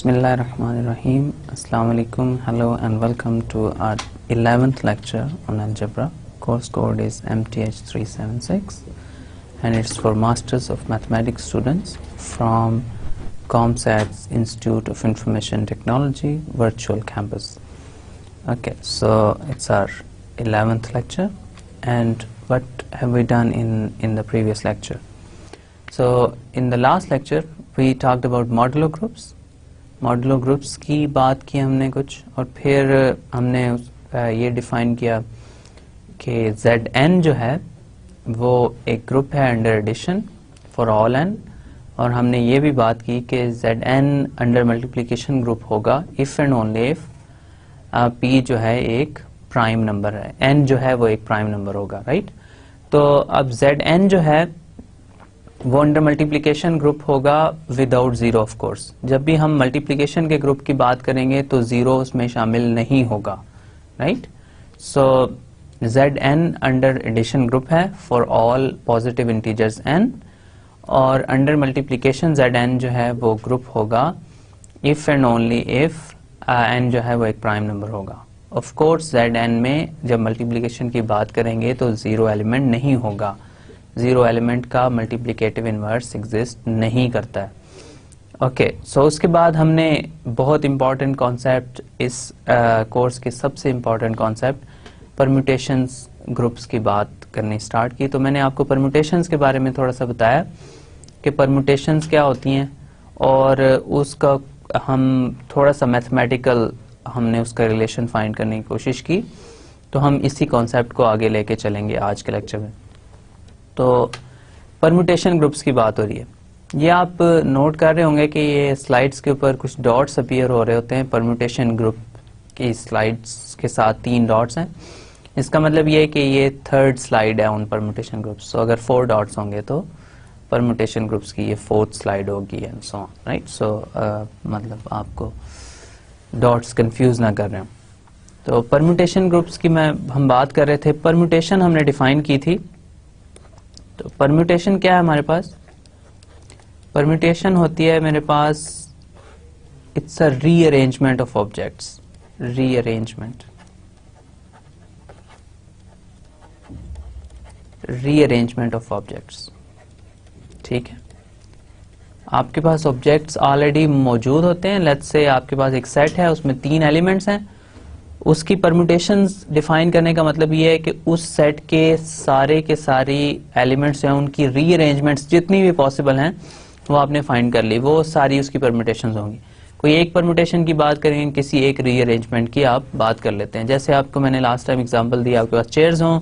Bismillahirrahmanirrahim. Assalamu alaikum. Hello and welcome to our 11th lecture on algebra. Course code is MTH376 and it's for Masters of Mathematics students from ComSat's Institute of Information Technology Virtual Campus. Okay, so it's our 11th lecture, and what have we done in the previous lecture? So in the last lecture we talked about modulo groups. Modulo groups की बात की हमने कुछ, और फिर हमने ये define किया कि Zn जो है वो एक ग्रुप है under addition for all n, और हमने ये भी बात की कि Zn अंडर मल्टीप्लिकेशन ग्रुप होगा if and only if p जो है एक प्राइम नंबर है, n जो है वो एक प्राइम नंबर होगा, राइट। तो अब Zn जो है वो अंडर मल्टीप्लिकेशन ग्रुप होगा विदाउट जीरो ऑफ कोर्स। जब भी हम मल्टीप्लिकेशन के ग्रुप की बात करेंगे तो जीरो उसमें शामिल नहीं होगा, राइट। सो Zn अंडर एडिशन ग्रुप है for all positive integers n, और अंडर मल्टीप्लिकेशन Zn जो है वो ग्रुप होगा if and only if n जो है वो एक प्राइम नंबर होगा। ऑफ कोर्स Zn में जब मल्टीप्लिकेशन की बात करेंगे तो जीरो एलिमेंट नहीं होगा, जीरो एलिमेंट का मल्टीप्लिकेटिव इनवर्स एग्जिस्ट नहीं करता है। ओके, सो उसके बाद हमने बहुत इंपॉर्टेंट कॉन्सेप्ट, इस कोर्स के सबसे इंपॉर्टेंट कॉन्सेप्ट परम्यूटेशंस ग्रुप्स की बात करनी स्टार्ट की। तो मैंने आपको परम्यूटेशंस के बारे में थोड़ा सा बताया कि परम्यूटेशंस क्या होती हैं, और उसका हम थोड़ा सा मैथमेटिकल हमने उसका रिलेशन फाइंड करने की कोशिश की। तो हम इसी कॉन्सेप्ट को आगे लेके चलेंगे आज के लेक्चर में। तो परम्यूटेशन ग्रुप्स की बात हो रही है। ये आप नोट कर रहे होंगे कि ये स्लाइड्स के ऊपर कुछ डॉट्स अपीयर हो रहे होते हैं। परम्यूटेशन ग्रुप की स्लाइड्स के साथ 3 डॉट्स हैं। इसका मतलब ये है कि ये थर्ड स्लाइड है ऑन परम्यूटेशन ग्रुप्स। सो अगर 4 डॉट्स होंगे तो परम्यूटेशन ग्रुप्स की ये 4th स्लाइड होगी एंड सो ऑन, राइट। सो मतलब आपको डॉट्स कंफ्यूज ना कर रहे हो। तो परम्यूटेशन ग्रुप्स की हम बात कर रहे थे। परम्यूटेशन हमने डिफाइन की थी। तो परम्यूटेशन क्या है हमारे पास? परम्यूटेशन होती है मेरे पास, it's a rearrangement of objects. Rearrangement of objects, ठीक है। आपके पास ऑब्जेक्ट्स ऑलरेडी मौजूद होते हैं। लेट्स से आपके पास एक सेट है, उसमें 3 एलिमेंट्स हैं। उसकी परम्यूटेशंस डिफाइन करने का मतलब ये है कि उस सेट के सारी एलिमेंट्स हैं, उनकी रीअरेंजमेंट्स जितनी भी पॉसिबल हैं वो आपने फाइंड कर ली, वो सारी उसकी परम्यूटेशंस होंगी। कोई एक परम्यूटेशन की बात करेंगे, किसी एक रीअरेंजमेंट की आप बात कर लेते हैं। जैसे आपको मैंने लास्ट टाइम एग्जांपल दिया, आपके पास चेयर्स हों,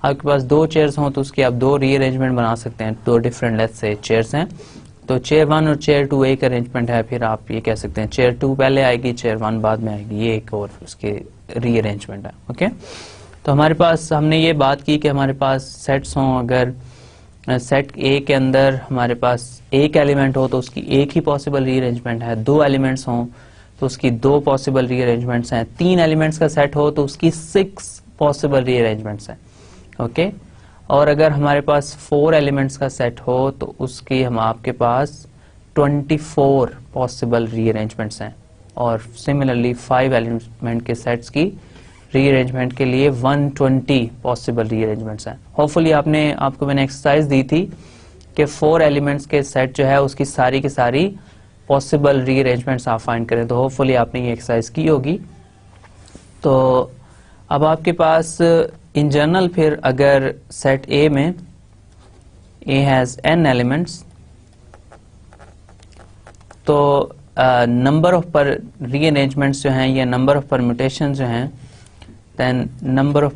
आपके पास 2 चेयर्स हों तो उसकी आप 2 रीअरेंजमेंट बना सकते हैं। 2 डिफरेंट लेट्स से चेयर्स हैं, तो चेयर 1 और चेयर 2 एक अरेंजमेंट है। फिर आप ये कह सकते हैं चेयर 2 पहले आएगी, चेयर 1 बाद में आएगी, ये एक और उसके रीअरेंजमेंट है। ओके, तो हमारे पास हमने ये बात की कि हमारे पास सेट्स हों, अगर सेट ए के अंदर हमारे पास एक एलिमेंट हो तो उसकी एक ही पॉसिबल रीअरेंजमेंट है। 2 एलिमेंट्स हों तो उसकी 2 पॉसिबल रीअरेंजमेंट्स हैं। 3 एलिमेंट्स का सेट हो तो उसकी 6 पॉसिबल रीअरेंजमेंट्स हैं। ओके, और अगर हमारे पास 4 एलिमेंट्स का सेट हो तो उसकी हम आपके पास 24 पॉसिबल रीअरेंजमेंट्स हैं, और सिमिलरली 5 एलिमेंट के सेट्स की रीअरेंजमेंट के लिए 120 पॉसिबल रीअरेंजमेंट्स हैं। होपफुली आपको मैंने एक्सरसाइज दी थी कि 4 एलिमेंट्स के सेट जो है उसकी सारी की सारी पॉसिबल रीअरेंजमेंट्स आप फाइंड करें। तो होपफुली आपने ये एक्सरसाइज की होगी। तो अब आपके पास इन जनरल फिर अगर सेट ए में ए हैज n एलिमेंट्स, तो नंबर ऑफ पर रीअरेंजमेंट्स जो हैं या नंबर ऑफ परम्यूटेशंस जो हैं, then number of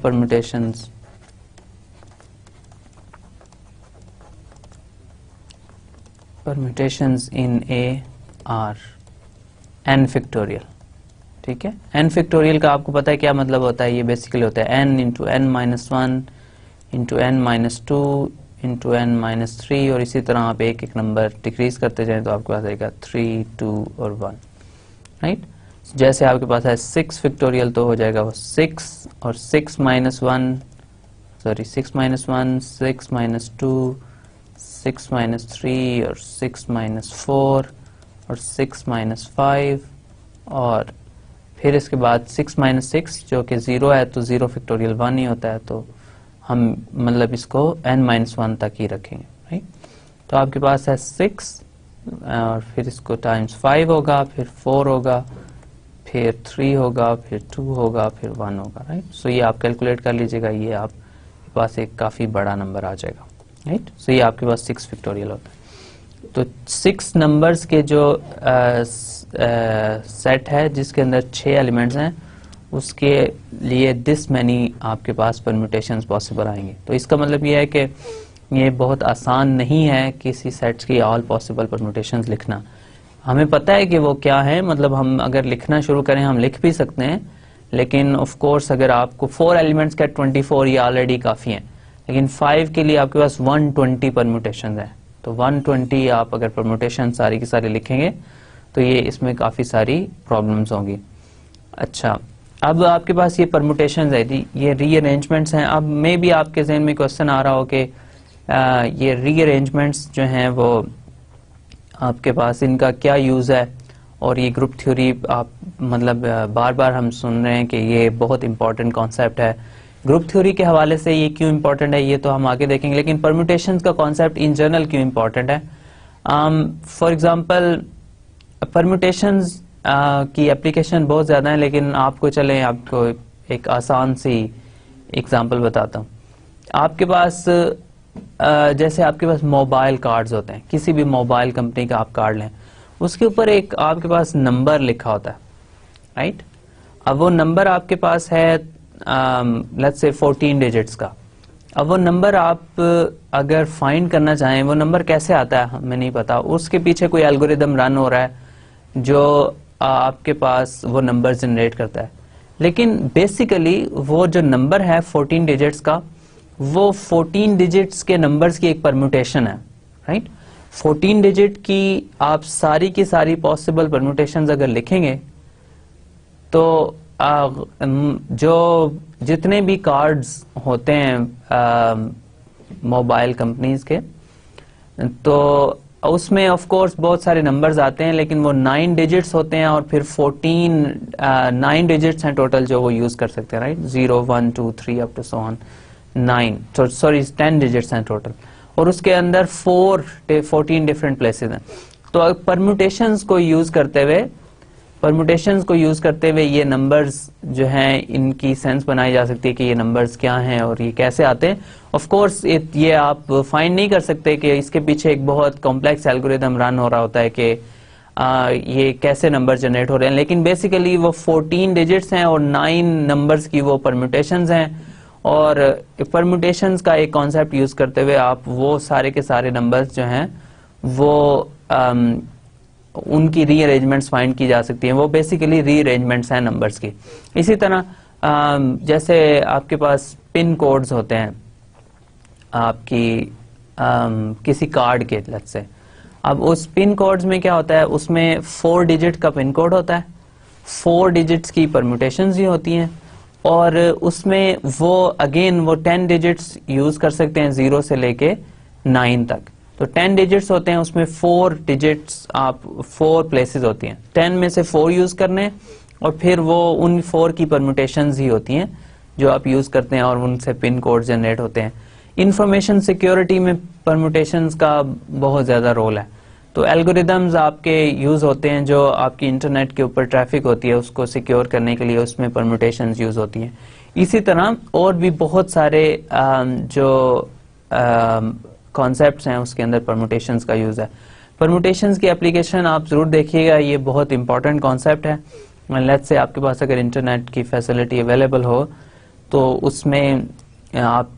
permutations in A are n factorial, ठीक है। n फैक्टोरियल का आपको पता है क्या मतलब होता है? ये बेसिकली होता है n into n minus 1 into n minus 2 into n minus 3, और इसी तरह आप एक एक नंबर डिक्रीज करते जाएं तो आपके पास आएगा 3, 2 और 1, राइट। जैसे आपके पास है 6 फैक्टोरियल तो हो जाएगा वो 6 और 6 minus 1, sorry 6 minus 1, 6 minus 2, 6 minus 3 और 6 माइनस 4 और 6 माइनस 5 और फिर इसके बाद 6 माइनस 6 जो कि 0 है तो 0 फैक्टोरियल 1 ही होता है, तो हम मतलब इसको n-1 तक ही रखेंगे, राइट। तो आपके पास है 6 और फिर इसको टाइम्स 5 होगा, फिर 4 होगा, फिर 3 होगा, फिर 2 होगा, फिर 1 होगा, राइट। सो ये आप कैलकुलेट कर लीजिएगा, ये आपके पास एक काफ़ी बड़ा नंबर आ जाएगा, राइट। सो ये आपके पास 6 फैक्टोरियल होता है। तो 6 नंबर्स के जो सेट है जिसके अंदर 6 एलिमेंट्स हैं, उसके लिए दिस मैनी आपके पास परम्यूटेशंस पॉसिबल आएंगे। तो इसका मतलब ये है कि ये बहुत आसान नहीं है किसी सेट्स की ऑल पॉसिबल परम्यूटेशंस लिखना। हमें पता है कि वो क्या है, मतलब हम अगर लिखना शुरू करें हम लिख भी सकते हैं, लेकिन ऑफ कोर्स अगर आपको 4 एलिमेंट्स के 24 ये ऑलरेडी काफ़ी हैं, लेकिन 5 के लिए आपके पास 120 परम्यूटेशंस हैं। तो 120 आप अगर परम्यूटेशन सारी की सारी लिखेंगे तो ये इसमें काफ़ी सारी प्रॉब्लम्स होंगी। अच्छा, अब आपके पास ये परम्यूटेशंस है, ये रीअरेंजमेंट्स हैं। अब मे भी आपके जहन में क्वेश्चन आ रहा हो कि ये रीअरेंजमेंट्स जो हैं वो आपके पास इनका क्या यूज़ है, और ये ग्रुप थ्योरी आप मतलब बार बार हम सुन रहे हैं कि ये बहुत इंपॉर्टेंट कॉन्सेप्ट है। ग्रुप थ्योरी के हवाले से ये क्यों इंपॉर्टेंट है ये तो हम आगे देखेंगे, लेकिन परम्यूटेशंस का कॉन्सेप्ट इन जनरल क्यों इंपॉर्टेंट है। फॉर एग्जांपल परम्यूटेशंस की एप्लीकेशन बहुत ज़्यादा है, लेकिन आपको चलें आपको एक आसान सी एग्जांपल बताता हूँ। आपके पास जैसे आपके पास मोबाइल कार्ड्स होते हैं, किसी भी मोबाइल कंपनी का आप कार्ड लें, उसके ऊपर एक आपके पास नंबर लिखा होता है, राइट। अब वो नंबर आपके पास है लेट्स से 14 डिजिट्स का। अब वो नंबर आप अगर फाइंड करना चाहें, वो नंबर कैसे आता है हमें नहीं पता, उसके पीछे कोई एल्गोरिदम रन हो रहा है जो आपके पास वो नंबर जनरेट करता है। लेकिन बेसिकली वो जो नंबर है 14 डिजिट्स का, वो 14 डिजिट्स के नंबर्स की एक परम्यूटेशन है, राइट। 14 डिजिट की आप सारी की सारी पॉसिबल परम्यूटेशंस अगर लिखेंगे तो जो जितने भी कार्ड्स होते हैं मोबाइल कंपनीज के, तो उसमें ऑफ कोर्स बहुत सारे नंबर्स आते हैं, लेकिन वो 9 डिजिट्स होते हैं और फिर 9 डिजिट्स हैं टोटल जो वो यूज कर सकते हैं, right. 0 1 2 3 up to so on 9, तो सॉरी 10 डिजिट्स हैं टोटल, और उसके अंदर 14 डिफरेंट प्लेसेस हैं। तो परम्यूटेशंस को यूज करते हुए ये नंबर्स जो हैं इनकी सेंस बनाई जा सकती है कि ये नंबर्स क्या हैं और ये कैसे आते हैं। ऑफ कोर्स ये आप फाइंड नहीं कर सकते कि इसके पीछे एक बहुत कॉम्प्लेक्स एल्गोरिदम रन हो रहा होता है कि ये कैसे नंबर जनरेट हो रहे हैं, लेकिन बेसिकली वो 14 डिजिट्स हैं और 9 नंबर्स की वो परम्यूटेशंस हैं, और परम्यूटेशंस का एक कॉन्सेप्ट यूज करते हुए आप वो सारे के सारे नंबर्स जो हैं वो उनकी रीअरेंजमेंट्स फाइंड की जा सकती हैं। वो बेसिकली रीअरेंजमेंट्स हैं नंबर्स की। इसी तरह जैसे आपके पास पिन कोड्स होते हैं आपकी किसी कार्ड के, लेट्स से, अब उस पिन कोड्स में क्या होता है, उसमें 4 डिजिट का पिन कोड होता है, 4 डिजिट्स की परम्यूटेशंस ही होती हैं, और उसमें वो अगेन वो 10 डिजिट्स यूज कर सकते हैं 0 से लेके 9 तक। तो 10 डिजिट्स होते हैं, उसमें 4 डिजिट्स आप 4 प्लेसेस होती हैं, 10 में से 4 यूज करने, और फिर वो उन 4 की परम्यूटेशंस ही होती हैं जो आप यूज करते हैं और उनसे पिन कोड जनरेट होते हैं। इंफॉर्मेशन सिक्योरिटी में परम्यूटेशंस का बहुत ज्यादा रोल है। तो एल्गोरिदम्स आपके यूज होते हैं जो आपकी इंटरनेट के ऊपर ट्रैफिक होती है उसको सिक्योर करने के लिए, उसमें परम्यूटेशंस यूज होती हैं। इसी तरह और भी बहुत सारे जो कॉन्सेप्ट्स हैं उसके अंदर परम्यूटेशंस का यूज है। परम्यूटेशंस की एप्लीकेशन आप जरूर देखिएगा, ये बहुत इंपॉर्टेंट कॉन्सेप्ट है। लेट्स से आपके पास अगर इंटरनेट की फैसिलिटी अवेलेबल हो तो उसमें आप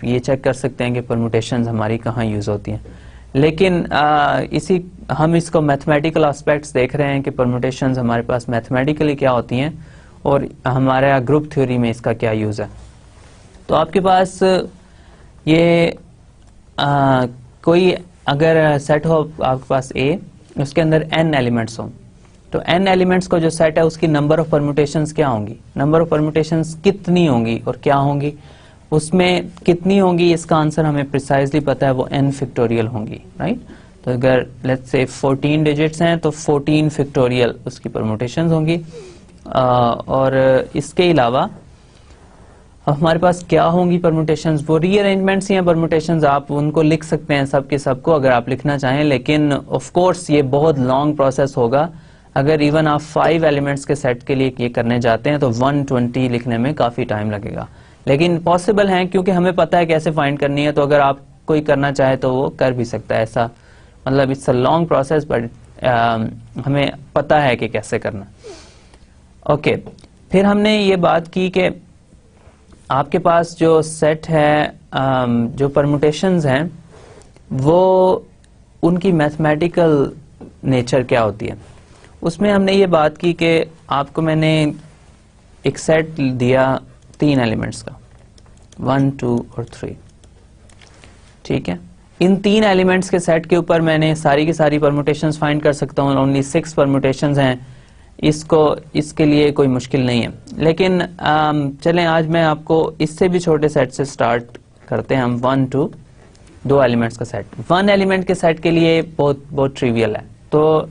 ये चेक कर सकते हैं कि परम्यूटेशंस हमारी कहाँ यूज होती हैं। लेकिन हम इसको मैथमेटिकल एस्पेक्ट्स देख रहे हैं कि परम्यूटेशंस हमारे पास मैथमेटिकली क्या होती हैं और हमारे ग्रुप थ्योरी में इसका क्या यूज है। तो आपके पास ये कोई अगर सेट हो आपके पास A, उसके अंदर n एलिमेंट्स हों, तो n एलिमेंट्स को जो सेट है उसकी नंबर ऑफ परम्यूटेशंस क्या होंगी, नंबर ऑफ परम्यूटेशंस कितनी होंगी और क्या होंगी, उसमें कितनी होंगी इसका आंसर हमें प्रिसाइजली पता है, वो n फैक्टोरियल होंगी, राइट। तो अगर लेट्स से 14 डिजिट्स हैं तो 14 फैक्टोरियल उसकी परमुटेशंस होंगी। और इसके अलावा हमारे पास क्या होंगी परमुटेशंस, वो रीअरेंजमेंट्स या परमुटेशंस आप उनको लिख सकते हैं सब के सब को अगर आप लिखना चाहें, लेकिन ऑफ कोर्स ये बहुत लॉन्ग प्रोसेस होगा। अगर इवन आप 5 एलिमेंट्स के सेट के लिए ये करने जाते हैं तो 120 लिखने में काफी टाइम लगेगा, लेकिन पॉसिबल है क्योंकि हमें पता है कैसे फाइंड करनी है। तो अगर आप कोई करना चाहे तो वो कर भी सकता है, ऐसा मतलब it's a long process but हमें पता है कि कैसे करना। ओके, फिर हमने ये बात की कि आपके पास जो सेट है, जो परमुटेशंस हैं वो उनकी मैथमेटिकल नेचर क्या होती है। उसमें हमने ये बात की कि आपको मैंने एक सेट दिया 3 एलिमेंट्स का, 1, 2 और 3, ठीक है। इन 3 एलिमेंट्स के सेट के ऊपर मैंने सारी की सारी परमुटेशंस फाइंड कर सकता हूँ। ओनली 6 परमुटेशंस हैं, इसके लिए कोई मुश्किल नहीं है। लेकिन चलें आज मैं आपको इससे भी छोटे सेट से स्टार्ट करते हैं। हम 1, 2 2 एलिमेंट्स का सेट, 1 एलिमेंट के सेट के लिए बहुत ट्रिवियल है। तो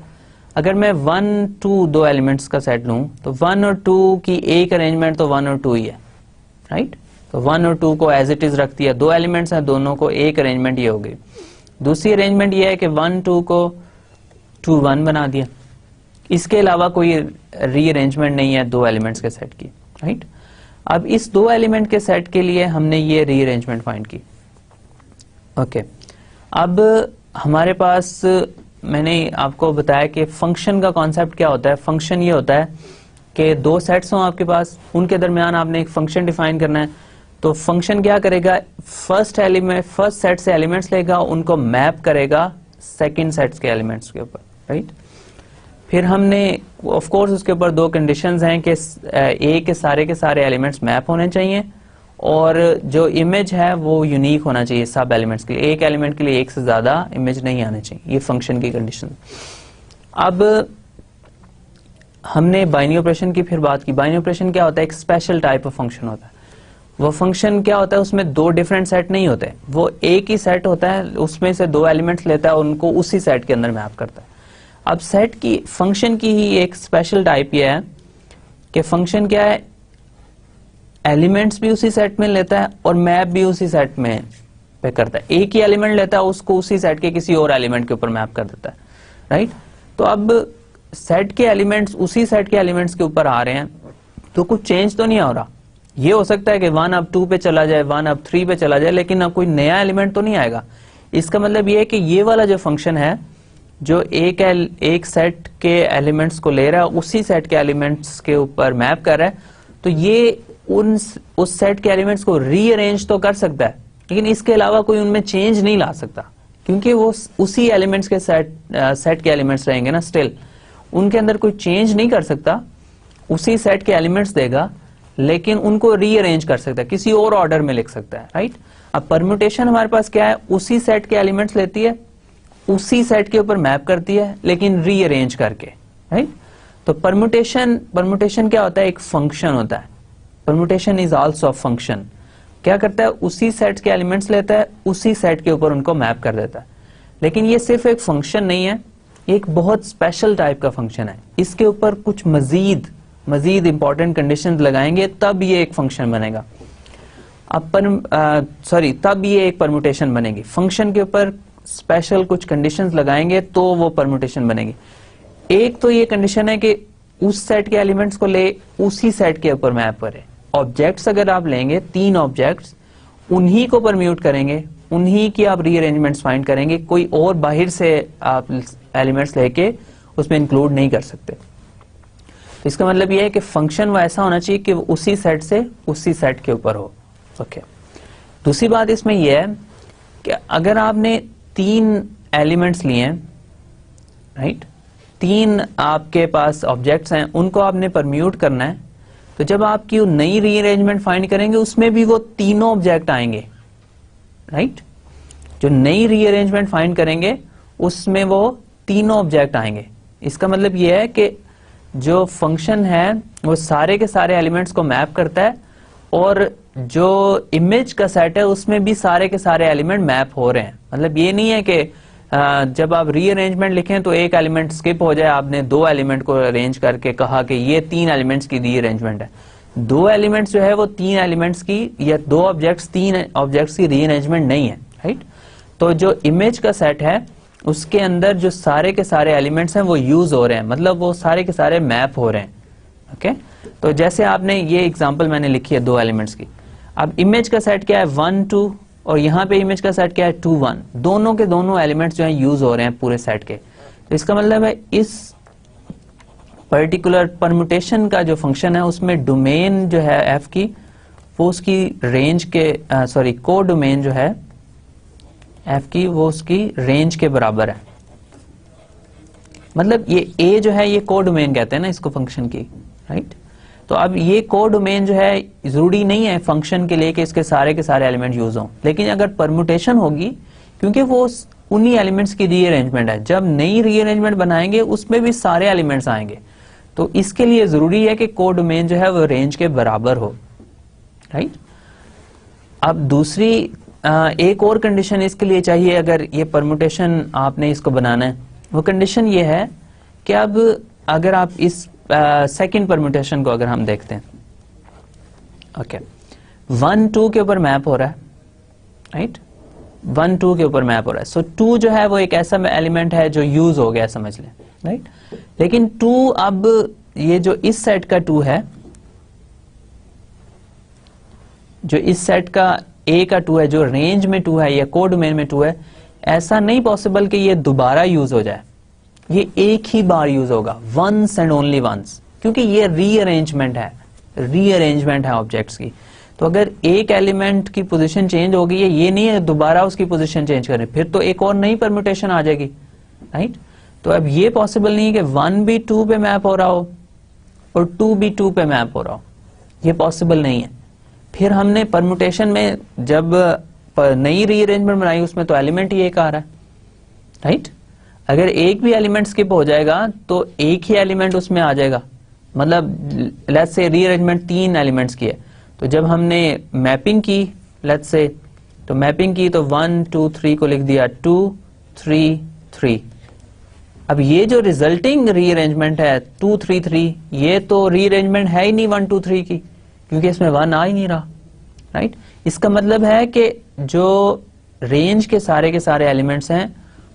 अगर मैं 1, 2 2 एलिमेंट्स का सेट लूं तो 1 और 2 की एक अरेंजमेंट तो 1 और 2 ही है, राइट। तो 1 और 2 को एज इट इज रख दिया, 2 एलिमेंट्स हैं, दोनों को एक अरेंजमेंट ये हो गई। दूसरी अरेंजमेंट ये है कि 1, 2 को 2, 1 बना दिया। इसके अलावा कोई रीअरेंजमेंट नहीं है 2 एलिमेंट्स के सेट की, राइट। अब इस 2 एलिमेंट के सेट के लिए हमने ये रीअरेंजमेंट फाइंड की। ओके, अब हमारे पास मैंने आपको बताया कि फंक्शन का कॉन्सेप्ट क्या होता है। फंक्शन ये होता है कि 2 सेट्स हों आपके पास, उनके दरमियान आपने एक फंक्शन डिफाइन करना है। तो फंक्शन क्या करेगा, फर्स्ट सेट से एलिमेंट्स लेगा, उनको मैप करेगा सेकंड सेट्स के एलिमेंट्स के ऊपर, राइट। फिर हमने ऑफ कोर्स उसके ऊपर 2 कंडीशंस हैं कि ए के सारे एलिमेंट्स मैप होने चाहिए और जो इमेज है वो यूनिक होना चाहिए सब एलिमेंट्स के लिए। एक एलिमेंट के लिए एक से ज्यादा इमेज नहीं आने चाहिए, ये फंक्शन की कंडीशन। अब हमने बाइनरी ऑपरेशन की फिर बात की। बाइनरी ऑपरेशन क्या होता है, एक स्पेशल टाइप ऑफ फंक्शन होता है। वो फंक्शन क्या होता है, उसमें 2 डिफरेंट सेट नहीं होते, वो एक ही सेट होता है, उसमें से 2 एलिमेंट्स लेता है, उनको उसी सेट के अंदर मैप करता है। अब सेट की फंक्शन की ही एक स्पेशल टाइप ये है कि फंक्शन क्या है, एलिमेंट्स भी उसी सेट में लेता है और मैप भी उसी सेट में पे करता है। एक ही एलिमेंट लेता है, उसको उसी सेट के किसी और एलिमेंट के ऊपर मैप कर देता है, राइट। तो अब सेट के एलिमेंट्स उसी सेट के एलिमेंट्स के ऊपर आ रहे हैं तो कुछ चेंज तो नहीं हो रहा। ये हो सकता है कि 1 अब 2 पे चला जाए, 1 अब 3 पे चला जाए, लेकिन अब कोई नया एलिमेंट तो नहीं आएगा। इसका मतलब ये है कि ये वाला जो फंक्शन है जो एक सेट के एलिमेंट्स को ले रहा है, उसी सेट के एलिमेंट्स के ऊपर मैप कर रहा है, तो ये उस सेट के एलिमेंट्स को रीअरेंज तो कर सकता है, लेकिन इसके अलावा कोई उनमें चेंज नहीं ला सकता, क्योंकि वो उसी एलिमेंट्स के सेट के एलिमेंट्स रहेंगे ना, स्टिल उनके अंदर कोई चेंज नहीं कर सकता। उसी सेट के एलिमेंट्स देगा, लेकिन उनको रीअरेंज कर सकता है, किसी और ऑर्डर में लिख सकता है, राइट। अब परम्यूटेशन हमारे पास क्या है, उसी सेट के एलिमेंट्स लेती है, उसी सेट के ऊपर मैप करती है, लेकिन रीअरेंज करके, राइट। तो परम्यूटेशन क्या होता है, एक फंक्शन होता है। Permutation is also a function. क्या करता है, उसी सेट के एलिमेंट्स लेता है, उसी सेट के ऊपर उनको मैप कर देता है। लेकिन ये सिर्फ एक फंक्शन नहीं है, एक बहुत स्पेशल टाइप का फंक्शन है। इसके ऊपर कुछ मजीद इंपॉर्टेंट कंडीशंस लगाएंगे तब ये एक फंक्शन बनेगा। तब ये एक परम्यूटेशन बनेगी। फंक्शन के ऊपर स्पेशल कुछ कंडीशंस लगाएंगे तो वो परम्यूटेशन बनेगी। एक तो ये कंडीशन है कि उस सेट के एलिमेंट्स को ले उसी सेट के ऊपर मैप करे। ऑब्जेक्ट्स अगर आप लेंगे 3 ऑब्जेक्ट्स, उन्हीं को परम्यूट करेंगे, उन्हीं की आप रीअरेंजमेंट्स फाइंड करेंगे, कोई और बाहर से आप एलिमेंट्स लेके उसमें इंक्लूड नहीं कर सकते। तो इसका मतलब यह है कि फंक्शन वो ऐसा होना चाहिए कि वो उसी सेट से उसी सेट के ऊपर हो। ओके, दूसरी बात इसमें यह है कि अगर आपने 3 एलिमेंट्स लिए हैं, राइट, 3 आपके पास ऑब्जेक्ट्स हैं, उनको आपने परम्यूट करना है, तो जब आपकी नई रीअरेंजमेंट फाइंड करेंगे उसमें भी वो तीनों ऑब्जेक्ट आएंगे, राइट। जो नई रीअरेंजमेंट फाइंड करेंगे उसमें वो तीनों ऑब्जेक्ट आएंगे। इसका मतलब यह है कि जो फंक्शन है वो सारे के सारे एलिमेंट्स को मैप करता है और जो इमेज का सेट है उसमें भी सारे के सारे एलिमेंट मैप हो रहे हैं। मतलब ये नहीं है कि जब आप रीअरेंजमेंट लिखें तो एक एलिमेंट स्किप हो जाए, आपने दो एलिमेंट को अरेंज करके कहा कि ये तीन एलिमेंट्स की रीअरेंजमेंट है। दो एलिमेंट्स जो है वो तीन एलिमेंट्स की, या दो ऑब्जेक्ट्स तीन ऑब्जेक्ट्स की रीअरेंजमेंट नहीं है, राइट। तो जो इमेज का सेट है उसके अंदर जो सारे के सारे एलिमेंट्स हैं वो यूज हो रहे हैं, मतलब वो सारे के सारे मैप हो रहे हैं, ओके। तो जैसे आपने ये एग्जांपल मैंने लिखी है दो एलिमेंट्स की। अब इमेज का सेट क्या है 1 2, और यहाँ पे इमेज का सेट क्या है 2 1। दोनों के दोनों एलिमेंट्स जो हैं यूज हो रहे हैं पूरे सेट के। तो इसका मतलब है इस पर्टिकुलर परम्यूटेशन का जो फंक्शन है उसमें डोमेन जो है एफ की वो उसकी रेंज के को डोमेन जो है एफ की वो उसकी रेंज के बराबर है। मतलब ये ए जो है ये को डोमेन कहते हैं ना इसको फंक्शन की, राइट। तो अब ये को डोमेन जो है जरूरी नहीं है फंक्शन के लिए कि इसके सारे के सारे एलिमेंट यूज हों, लेकिन अगर परम्यूटेशन होगी, क्योंकि वो उन्हीं एलिमेंट्स की रीअरेंजमेंट है, जब नई रीअरेंजमेंट बनाएंगे उसमें भी सारे एलिमेंट्स आएंगे, तो इसके लिए जरूरी है कि को डोमेन जो है वो रेंज के बराबर हो, राइट। अब दूसरी एक और कंडीशन इसके लिए चाहिए अगर ये परम्यूटेशन आपने इसको बनाना है, वो कंडीशन ये है कि अब अगर आप इस सेकंड परम्यूटेशन को अगर हम देखते हैं, ओके, 1 2 के ऊपर मैप हो रहा है, राइट, 1 2 के ऊपर मैप हो रहा है। सो 2 जो है वो एक ऐसा एलिमेंट है जो यूज हो गया समझ लें, राइट। लेकिन 2 अब ये जो इस सेट का 2 है, जो इस सेट का ए का 2 है, जो रेंज में 2 है या को डोमेन में 2 है, ऐसा नहीं पॉसिबल कि ये दोबारा यूज हो जाए, ये एक ही बार यूज होगा, वंस एंड ओनली वंस, क्योंकि ये रीअरेंजमेंट है ऑब्जेक्ट्स की। तो अगर एक एलिमेंट की पोजीशन चेंज हो गई है, ये नहीं है दोबारा उसकी पोजीशन चेंज करें, फिर तो एक और नई परम्यूटेशन आ जाएगी, राइट। तो अब ये पॉसिबल नहीं है कि 1 भी 2 पे मैप हो रहा हो और 2 भी 2 पे मैप हो रहा हो, ये पॉसिबल नहीं है। फिर हमने परम्यूटेशन में जब नई रीअरेंजमेंट बनाई उसमें तो एलिमेंट ही एक आ रहा है, राइट। अगर एक भी एलिमेंट स्किप हो जाएगा तो एक ही एलिमेंट उसमें आ जाएगा, मतलब लेट्स से रीअरेंजमेंट 3 एलिमेंट्स की है, तो जब हमने मैपिंग की लेट्स से, तो मैपिंग की तो 1 2 3 को लिख दिया 2 3 3। अब ये जो रिजल्टिंग रीअरेंजमेंट है 2 3 3, ये तो रीअरेंजमेंट है ही नहीं 1 2 3 की, क्योंकि इसमें 1 आ ही नहीं रहा, राइट। इसका मतलब है कि जो रेंज के सारे एलिमेंट्स हैं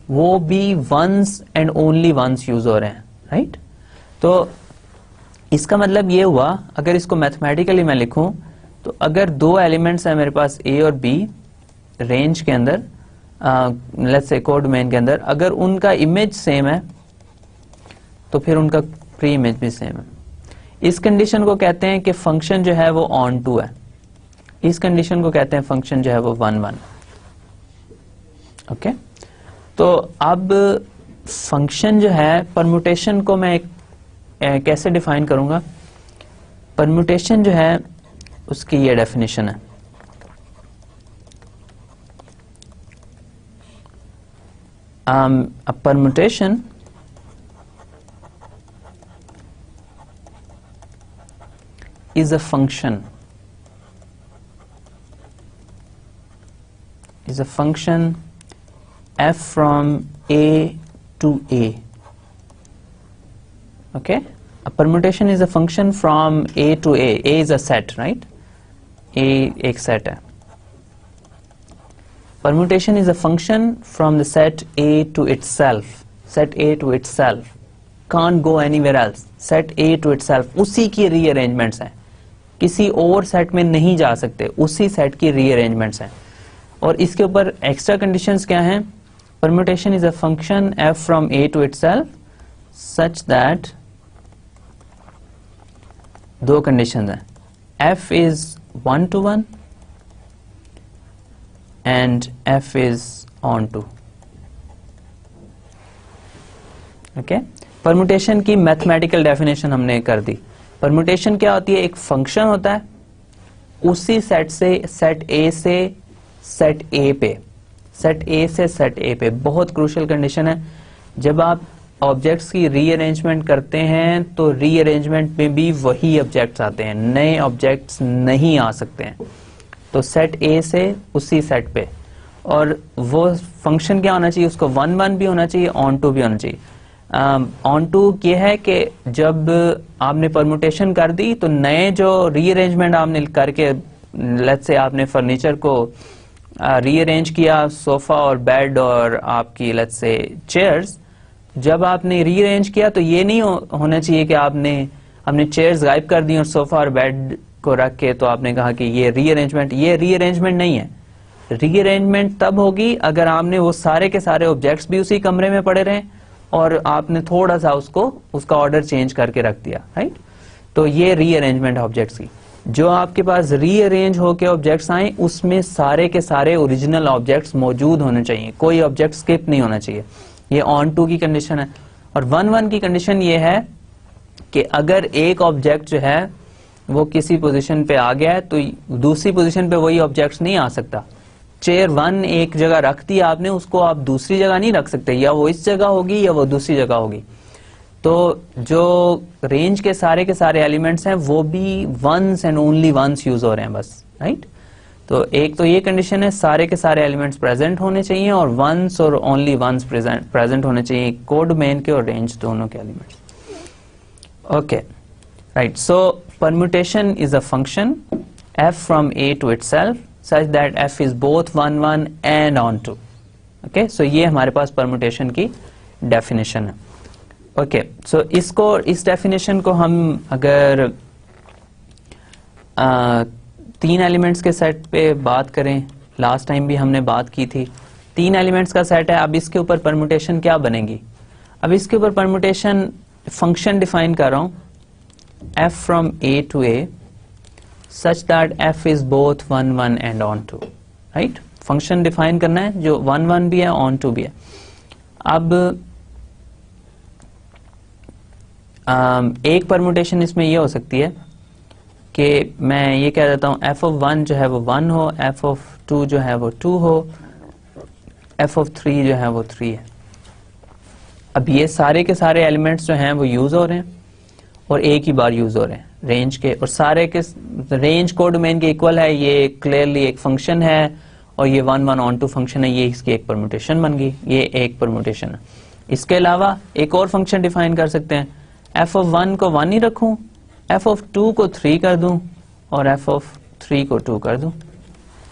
वो भी once and only once use हो रहे हैं, राइट। तो इसका मतलब ये हुआ, अगर इसको मैथमेटिकली मैं लिखूं तो अगर दो एलिमेंट्स हैं मेरे पास ए और बी रेंज के अंदर, लेट्स से को डोमेन के अंदर, अगर उनका इमेज सेम है तो फिर उनका प्री इमेज भी सेम है। इस कंडीशन को कहते हैं कि फंक्शन जो है वो ऑन टू है, इस कंडीशन को कहते हैं फंक्शन जो है वो 1 1, ओके। तो अब फंक्शन जो है, परम्यूटेशन को मैं कैसे डिफाइन करूंगा? परम्यूटेशन जो है उसकी ये डेफिनेशन है, a permutation is a function f from a to a, okay. A permutation is a function from a to a is a set, right? a एक set है। Permutation is a function from the set a to itself, set a to itself, can't go anywhere else, set a to itself, उसी की rearrangements हैं, किसी और set में नहीं जा सकते, उसी सेट की rearrangements हैं। और इसके ऊपर एक्स्ट्रा कंडीशंस क्या हैं? Permutation is a function f from a to itself such that, दो कंडीशंस हैं, f is 1 to 1 and f is on to, okay. Permutation की मैथमेटिकल डेफिनेशन हमने कर दी। परम्यूटेशन क्या होती है? एक फंक्शन होता है, उसी सेट से, सेट ए से सेट ए पे, सेट ए से सेट ए पे, बहुत क्रूशियल कंडीशन है। जब आप ऑब्जेक्ट्स की रीअरेंजमेंट करते हैं तो रीअरेंजमेंट में भी वही ऑब्जेक्ट्स आते हैं, नए ऑब्जेक्ट्स नहीं आ सकते हैं। तो सेट ए से उसी सेट पे, और वो फंक्शन क्या होना चाहिए, उसको 1 1 भी होना चाहिए, ऑन टू भी होना चाहिए। ऑन टू ये है कि जब आपने परमुटेशन कर दी तो नए जो रीअरेंजमेंट आपने करके, लेट्स से आपने फर्नीचर को रीअरेंज किया, सोफा और बेड और आपकी लेट्स से चेयर्स, जब आपने रीअरेंज किया तो ये नहीं होना चाहिए कि आपने अपने चेयर्स गायब कर दी और सोफा और बेड को रख के तो आपने कहा कि ये रीअरेंजमेंट नहीं है। रीअरेंजमेंट तब होगी अगर आपने वो सारे के सारे ऑब्जेक्ट्स भी उसी कमरे में पड़े रहे और आपने थोड़ा सा उसका ऑर्डर चेंज करके रख दिया, राइट। तो ये रीअरेंजमेंट ऑब्जेक्ट्स की, जो आपके पास रीअरेंज होके ऑब्जेक्ट्स आए उसमें सारे के सारे ओरिजिनल ऑब्जेक्ट्स मौजूद होने चाहिए, कोई ऑब्जेक्ट स्किप नहीं होना चाहिए। ये ऑन टू की कंडीशन है। और 1 1 की कंडीशन ये है कि अगर एक ऑब्जेक्ट जो है वो किसी पोजीशन पे आ गया है तो दूसरी पोजीशन पे वही ऑब्जेक्ट नहीं आ सकता। चेयर 1 एक जगह रख दी आपने, उसको आप दूसरी जगह नहीं रख सकते, या वो इस जगह होगी या वो दूसरी जगह होगी। तो जो रेंज के सारे एलिमेंट्स हैं वो भी once and only once use हो रहे हैं बस, राइट। तो एक तो ये कंडीशन है, सारे के सारे एलिमेंट्स प्रेजेंट होने चाहिए और वंस और ओनली वंस प्रेजेंट होने चाहिए, कोडोमेन के और रेंज दोनों के elements. Okay, right. So permutation is a function f from A to itself such that f is both 1 1 and onto. Okay, so ये हमारे पास permutation की definition है। Okay, so इस definition को हम अगर 3 एलिमेंट्स के सेट पे बात करें, लास्ट टाइम भी हमने बात की थी, 3 एलिमेंट्स का सेट है। अब इसके ऊपर परमुटेशन क्या बनेगी? अब इसके ऊपर परमुटेशन फंक्शन डिफाइन कर रहा हूं, f from A to A such that f is both 1 1 and onto, right? Function define करना है जो 1 1 भी है, onto भी है। अब एक परमुटेशन इसमें ये हो सकती है कि मैं ये कह देता हूं f of 1 जो है वो 1 हो, f of 2 जो है वो 2 हो, f of 3 जो है वो 3 है। अब ये सारे के सारे एलिमेंट्स जो हैं वो यूज हो रहे हैं और एक ही बार यूज हो रहे हैं रेंज के, और सारे के रेंज कोडोमेन के इक्वल है। ये क्लियरली एक फंक्शन है और ये 1 1 ऑन टू फंक्शन है, ये इसकी एक परमुटेशन बन गई, ये एक परमुटेशन है। इसके अलावा एक और फंक्शन डिफाइन कर सकते हैं, f of 1 को 1 ही रखूं, f of 2 को 3 कर दूं और f of 3 को 2 कर दूं,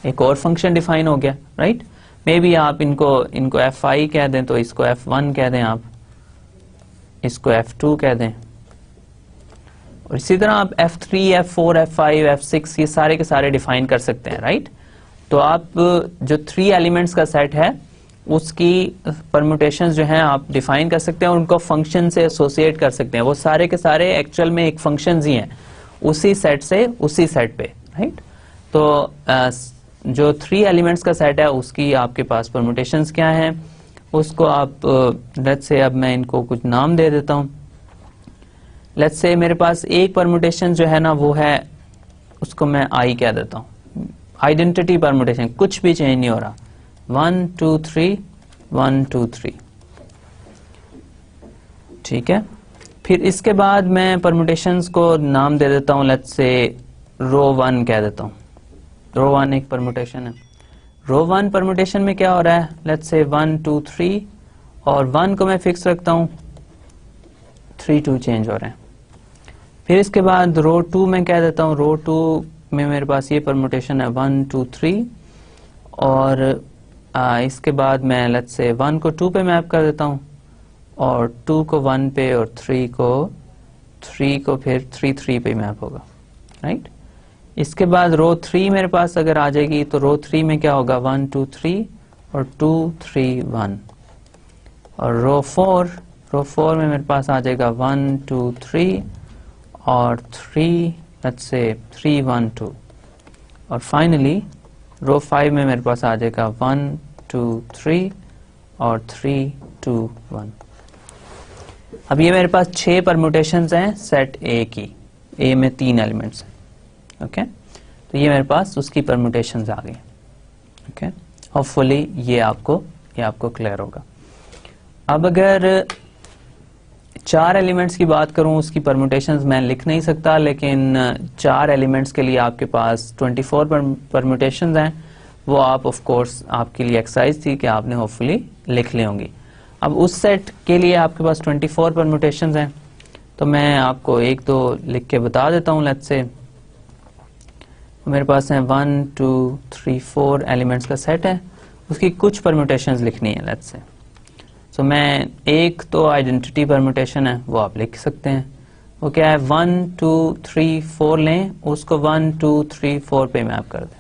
एक और फंक्शन डिफाइन हो गया, राइट। मे बी आप इनको fi कह दें तो इसको f1 कह दें, आप इसको f2 कह दें, और इसी तरह आप f3, f4, f5, f6 ये सारे के सारे डिफाइन कर सकते हैं, राइट। तो आप जो 3 एलिमेंट्स का सेट है उसकी परम्यूटेशंस जो हैं आप डिफाइन कर सकते हैं और उनको फंक्शन से एसोसिएट कर सकते हैं। वो सारे के सारे एक्चुअल में एक फंक्शंस ही हैं उसी सेट से उसी सेट पे, राइट। तो जो 3 एलिमेंट्स का सेट है उसकी आपके पास परम्यूटेशंस क्या हैं उसको आप लेट्स से, अब मैं इनको कुछ नाम दे देता हूं। लेट्स से मेरे पास एक परम्यूटेशन जो है ना वो है, उसको मैं आई कह देता हूं, आइडेंटिटी परम्यूटेशन, कुछ भी चेंज नहीं हो रहा, 1 2 3 1 2 3, ठीक है। फिर इसके बाद मैं परम्यूटेशंस को नाम दे देता हूं, लेट्स से रो 1 कह देता हूं। रो 1 एक परम्यूटेशन है। रो 1 परम्यूटेशन में क्या हो रहा है, लेट्स से 1 2 3 और 1 को मैं फिक्स रखता हूं, 3 2 चेंज हो रहे हैं। फिर इसके बाद रो 2 में कह देता हूं, रो 2 में मेरे पास ये परम्यूटेशन है 1 2 3 और इसके बाद मैं लेट्स से 1 को 2 पे मैप कर देता हूं और 2 को 1 पे और 3 को फिर 3 3 पे मैप होगा, राइट। इसके बाद रो 3 मेरे पास अगर आ जाएगी तो रो 3 में क्या होगा, 1 2 3 और 2 3 1, और रो 4 में मेरे पास आ जाएगा 1 2 3 और 3 लेट्स से 3 1 2, और फाइनली रो 5 में मेरे पास आ जाएगा 1 2 3 और 3 2 1। अब ये मेरे पास 6 परम्यूटेशंस हैं सेट ए की, ए में 3 एलिमेंट्स हैं, ओके। तो ये मेरे पास उसकी परम्यूटेशंस आ गई, ओके। होपफुली ये आपको क्लियर होगा। अब अगर 4 एलिमेंट्स की बात करूं, उसकी परम्यूटेशंस मैं लिख नहीं सकता, लेकिन 4 एलिमेंट्स के लिए आपके पास 24 परम्यूटेशंस हैं। वो आप ऑफ कोर्स आपके लिए एक्सरसाइज थी कि आपने होपफुली लिख ली होंगी। अब उस सेट के लिए आपके पास 24 परम्यूटेशंस हैं, तो मैं आपको एक दो लिख के बता देता हूँ। लेट्स से मेरे पास है 1 2 3 4 एलिमेंट्स का सेट है, उसकी कुछ परम्यूटेशंस लिखनी है। लेट्स से सो मैं एक तो आइडेंटिटी परम्यूटेशन है वो आप लिख सकते हैं। वो क्या है, 1 2 3 4 लें, उसको 1 2 3 4 पे मैप कर दें।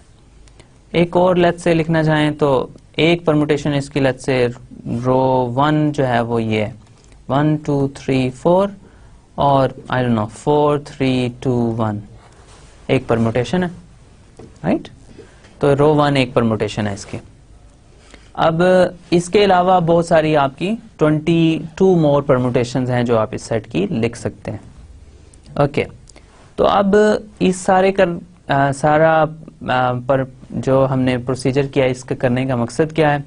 एक और लेट्स से लिखना चाहें तो एक परम्यूटेशन इसकी लेट्स से रो 1 जो है वो ये है 1 2 3 4 और आई डोंट नो 4 3 2 1 एक परम्यूटेशन है, राइट। तो रो 1 एक परम्यूटेशन है इसकी। अब इसके अलावा बहुत सारी आपकी 22 मोर परम्यूटेशंस हैं जो आप इस सेट की लिख सकते हैं। ओके, तो अब इस सारे सारा पर जो हमने प्रोसीजर किया इसका करने का मकसद क्या है।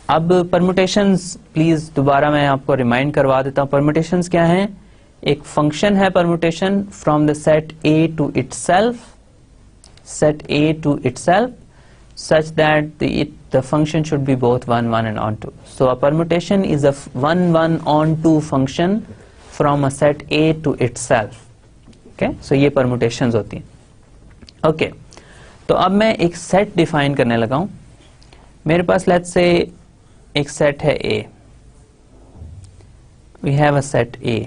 अब परम्यूटेशंस प्लीज दोबारा मैं आपको रिमाइंड करवा देता हूँ। परम्यूटेशंस क्या हैं, एक फंक्शन है permutation from the set A to itself, set A to itself such that the function should be both 1 1 and on 2. So a permutation is a 1 1 on 2 function from a set A to itself. Okay, so ये permutations होती हैं। Okay, तो अब मैं एक set define करने लगा हूँ। मेरे पास let's say एक set है A, we have a set A,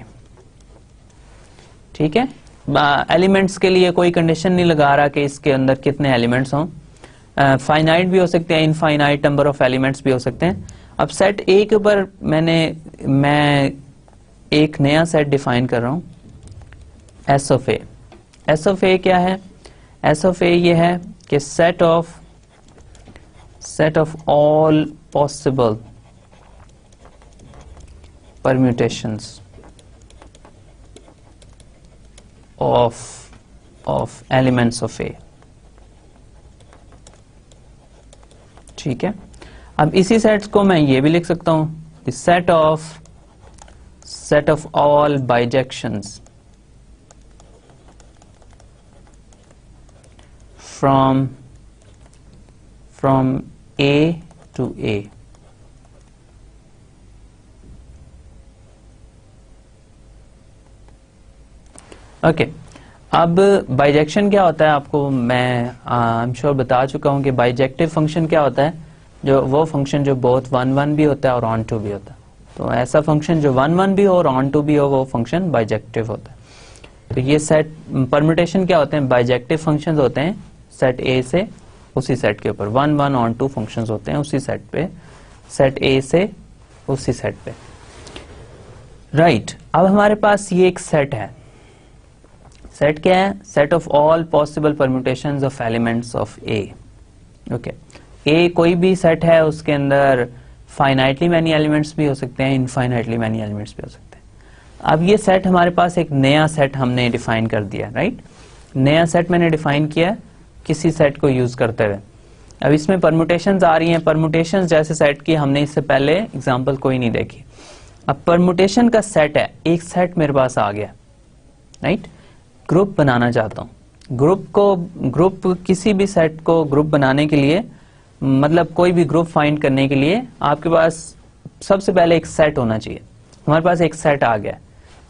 ठीक है। एलिमेंट्स के लिए कोई कंडीशन नहीं लगा रहा कि इसके अंदर कितने एलिमेंट्स हों, फाइनाइट भी हो सकते हैं, इनफाइनाइट नंबर ऑफ एलिमेंट्स भी हो सकते हैं। अब सेट ए के ऊपर मैं एक नया सेट डिफाइन कर रहा हूं, S of A. S of A क्या है, एस ऑफ ए ये है कि set of all possible permutations of elements of A, ठीक है। अब इसी सेट्स को मैं ये भी लिख सकता हूं, the set of all bijections from A to A। Okay, अब बाइजेक्शन क्या होता है आपको मैं आई एम श्योर बता चुका हूं कि बाइजेक्टिव फंक्शन क्या होता है, जो वो फंक्शन जो बोथ 1 1 भी होता है और ऑन 2 भी होता है। तो ऐसा फंक्शन जो 1 1 भी हो और ऑन 2 भी हो वो फंक्शन बाइजेक्टिव होता है। तो ये सेट परम्यूटेशन क्या होते हैं, बाइजेक्टिव फंक्शंस होते हैं सेट ए से उसी सेट के ऊपर, 1 1 ऑन 2 फंक्शंस होते हैं उसी सेट पे, सेट ए से उसी सेट पे, राइट। अब हमारे पास ये एक सेट है, सेट क्या है, set of all possible permutations of elements of A. Okay, A कोई भी सेट है, उसके अंदर फाइनाइटली मैनी एलिमेंट्स भी हो सकते हैं, इनफाइनाइटली मैनी एलिमेंट्स भी हो सकते हैं। अब ये सेट हमारे पास एक नया सेट हमने डिफाइन कर दिया, राइट। नया सेट मैंने डिफाइन किया किसी सेट को यूज करते हुए। अब इसमें परम्यूटेशंस आ रही हैं, परम्यूटेशंस जैसे सेट की हमने इससे पहले एग्जांपल कोई नहीं देखी। अब परम्यूटेशन का सेट है, एक सेट मेरे पास आ गया, राइट। ग्रुप बनाना चाहता हूं, ग्रुप किसी भी सेट को ग्रुप बनाने के लिए, मतलब कोई भी ग्रुप फाइंड करने के लिए आपके पास सबसे पहले एक सेट होना चाहिए। हमारे पास एक सेट आ गया,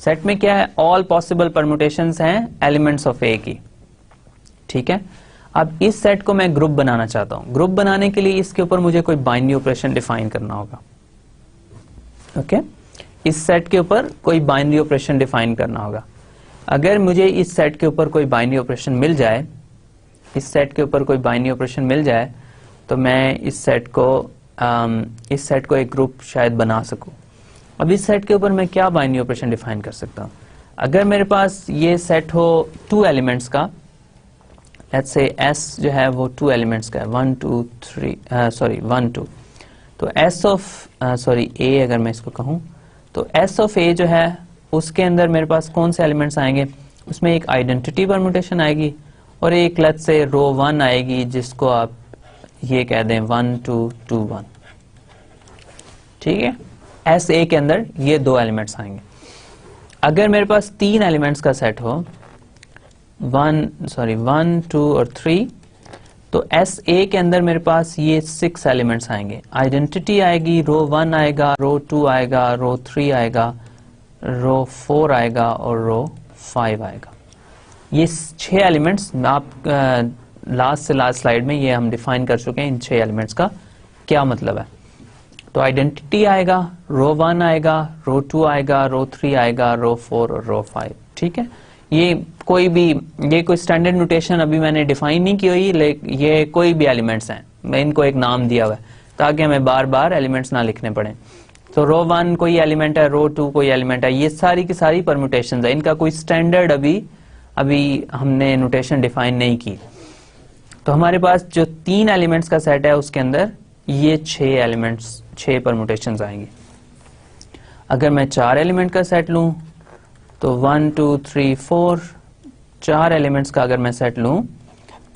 सेट में क्या है, ऑल पॉसिबल परम्यूटेशंस हैं एलिमेंट्स ऑफ ए की, ठीक है। अब इस सेट को मैं ग्रुप बनाना चाहता हूं, ग्रुप बनाने के लिए इसके ऊपर मुझे कोई बाइनरी ऑपरेशन डिफाइन करना होगा। ओके, इस सेट के ऊपर कोई बाइनरी ऑपरेशन डिफाइन करना होगा। अगर मुझे इस सेट के ऊपर कोई बाइनरी ऑपरेशन मिल जाए, इस सेट के ऊपर कोई बाइनरी ऑपरेशन मिल जाए तो मैं इस सेट को एक ग्रुप शायद बना सकूं। अब इस सेट के ऊपर मैं क्या बाइनरी ऑपरेशन डिफाइन कर सकता हूं, अगर मेरे पास ये सेट हो 2 एलिमेंट्स का, लेट्स से S जो है वो 2 एलिमेंट्स का है, 1 2 2, तो S ऑफ A अगर मैं इसको कहूं तो S ऑफ A जो है उसके अंदर मेरे पास कौन से एलिमेंट्स आएंगे, उसमें एक आइडेंटिटी परम्यूटेशन आएगी और एक लेट्स से रो 1 आएगी जिसको आप ये कह दें 1 2 2 1, ठीक है। एस ए के अंदर ये 2 एलिमेंट्स आएंगे। अगर मेरे पास 3 एलिमेंट्स का सेट हो, 1 2 और 3, तो एस ए के अंदर मेरे पास ये 6 एलिमेंट्स आएंगे। आइडेंटिटी आएगी, रो 1 आएगा, रो 2 आएगा, रो 3 आएगा, रो 4 आएगा और रो 5 आएगा। ये 6 एलिमेंट्स आप लास्ट से लास्ट स्लाइड में ये हम डिफाइन कर चुके हैं, इन 6 एलिमेंट्स का क्या मतलब है। तो आइडेंटिटी आएगा, रो 1 आएगा, रो 2 आएगा, रो 3 आएगा, रो 4 और रो 5। ठीक है, ये कोई स्टैंडर्ड नोटेशन अभी मैंने डिफाइन नहीं की हुई, लेकिन ये कोई भी एलिमेंट्स हैं, मैं इनको एक नाम दिया हुआ है ताकि हमें बार बार एलिमेंट्स ना लिखने पड़े। तो रो 1 कोई एलिमेंट है, रो 2 कोई एलिमेंट है, ये सारी की सारी परम्यूटेशंस है, इनका कोई स्टैंडर्ड अभी हमने नोटेशन डिफाइन नहीं की। तो हमारे पास जो 3 एलिमेंट्स का सेट है उसके अंदर ये 6 परम्यूटेशंस आएंगे। अगर मैं 4 एलिमेंट का सेट लूं तो 1 2 3 4 4 एलिमेंट्स का अगर मैं सेट लूं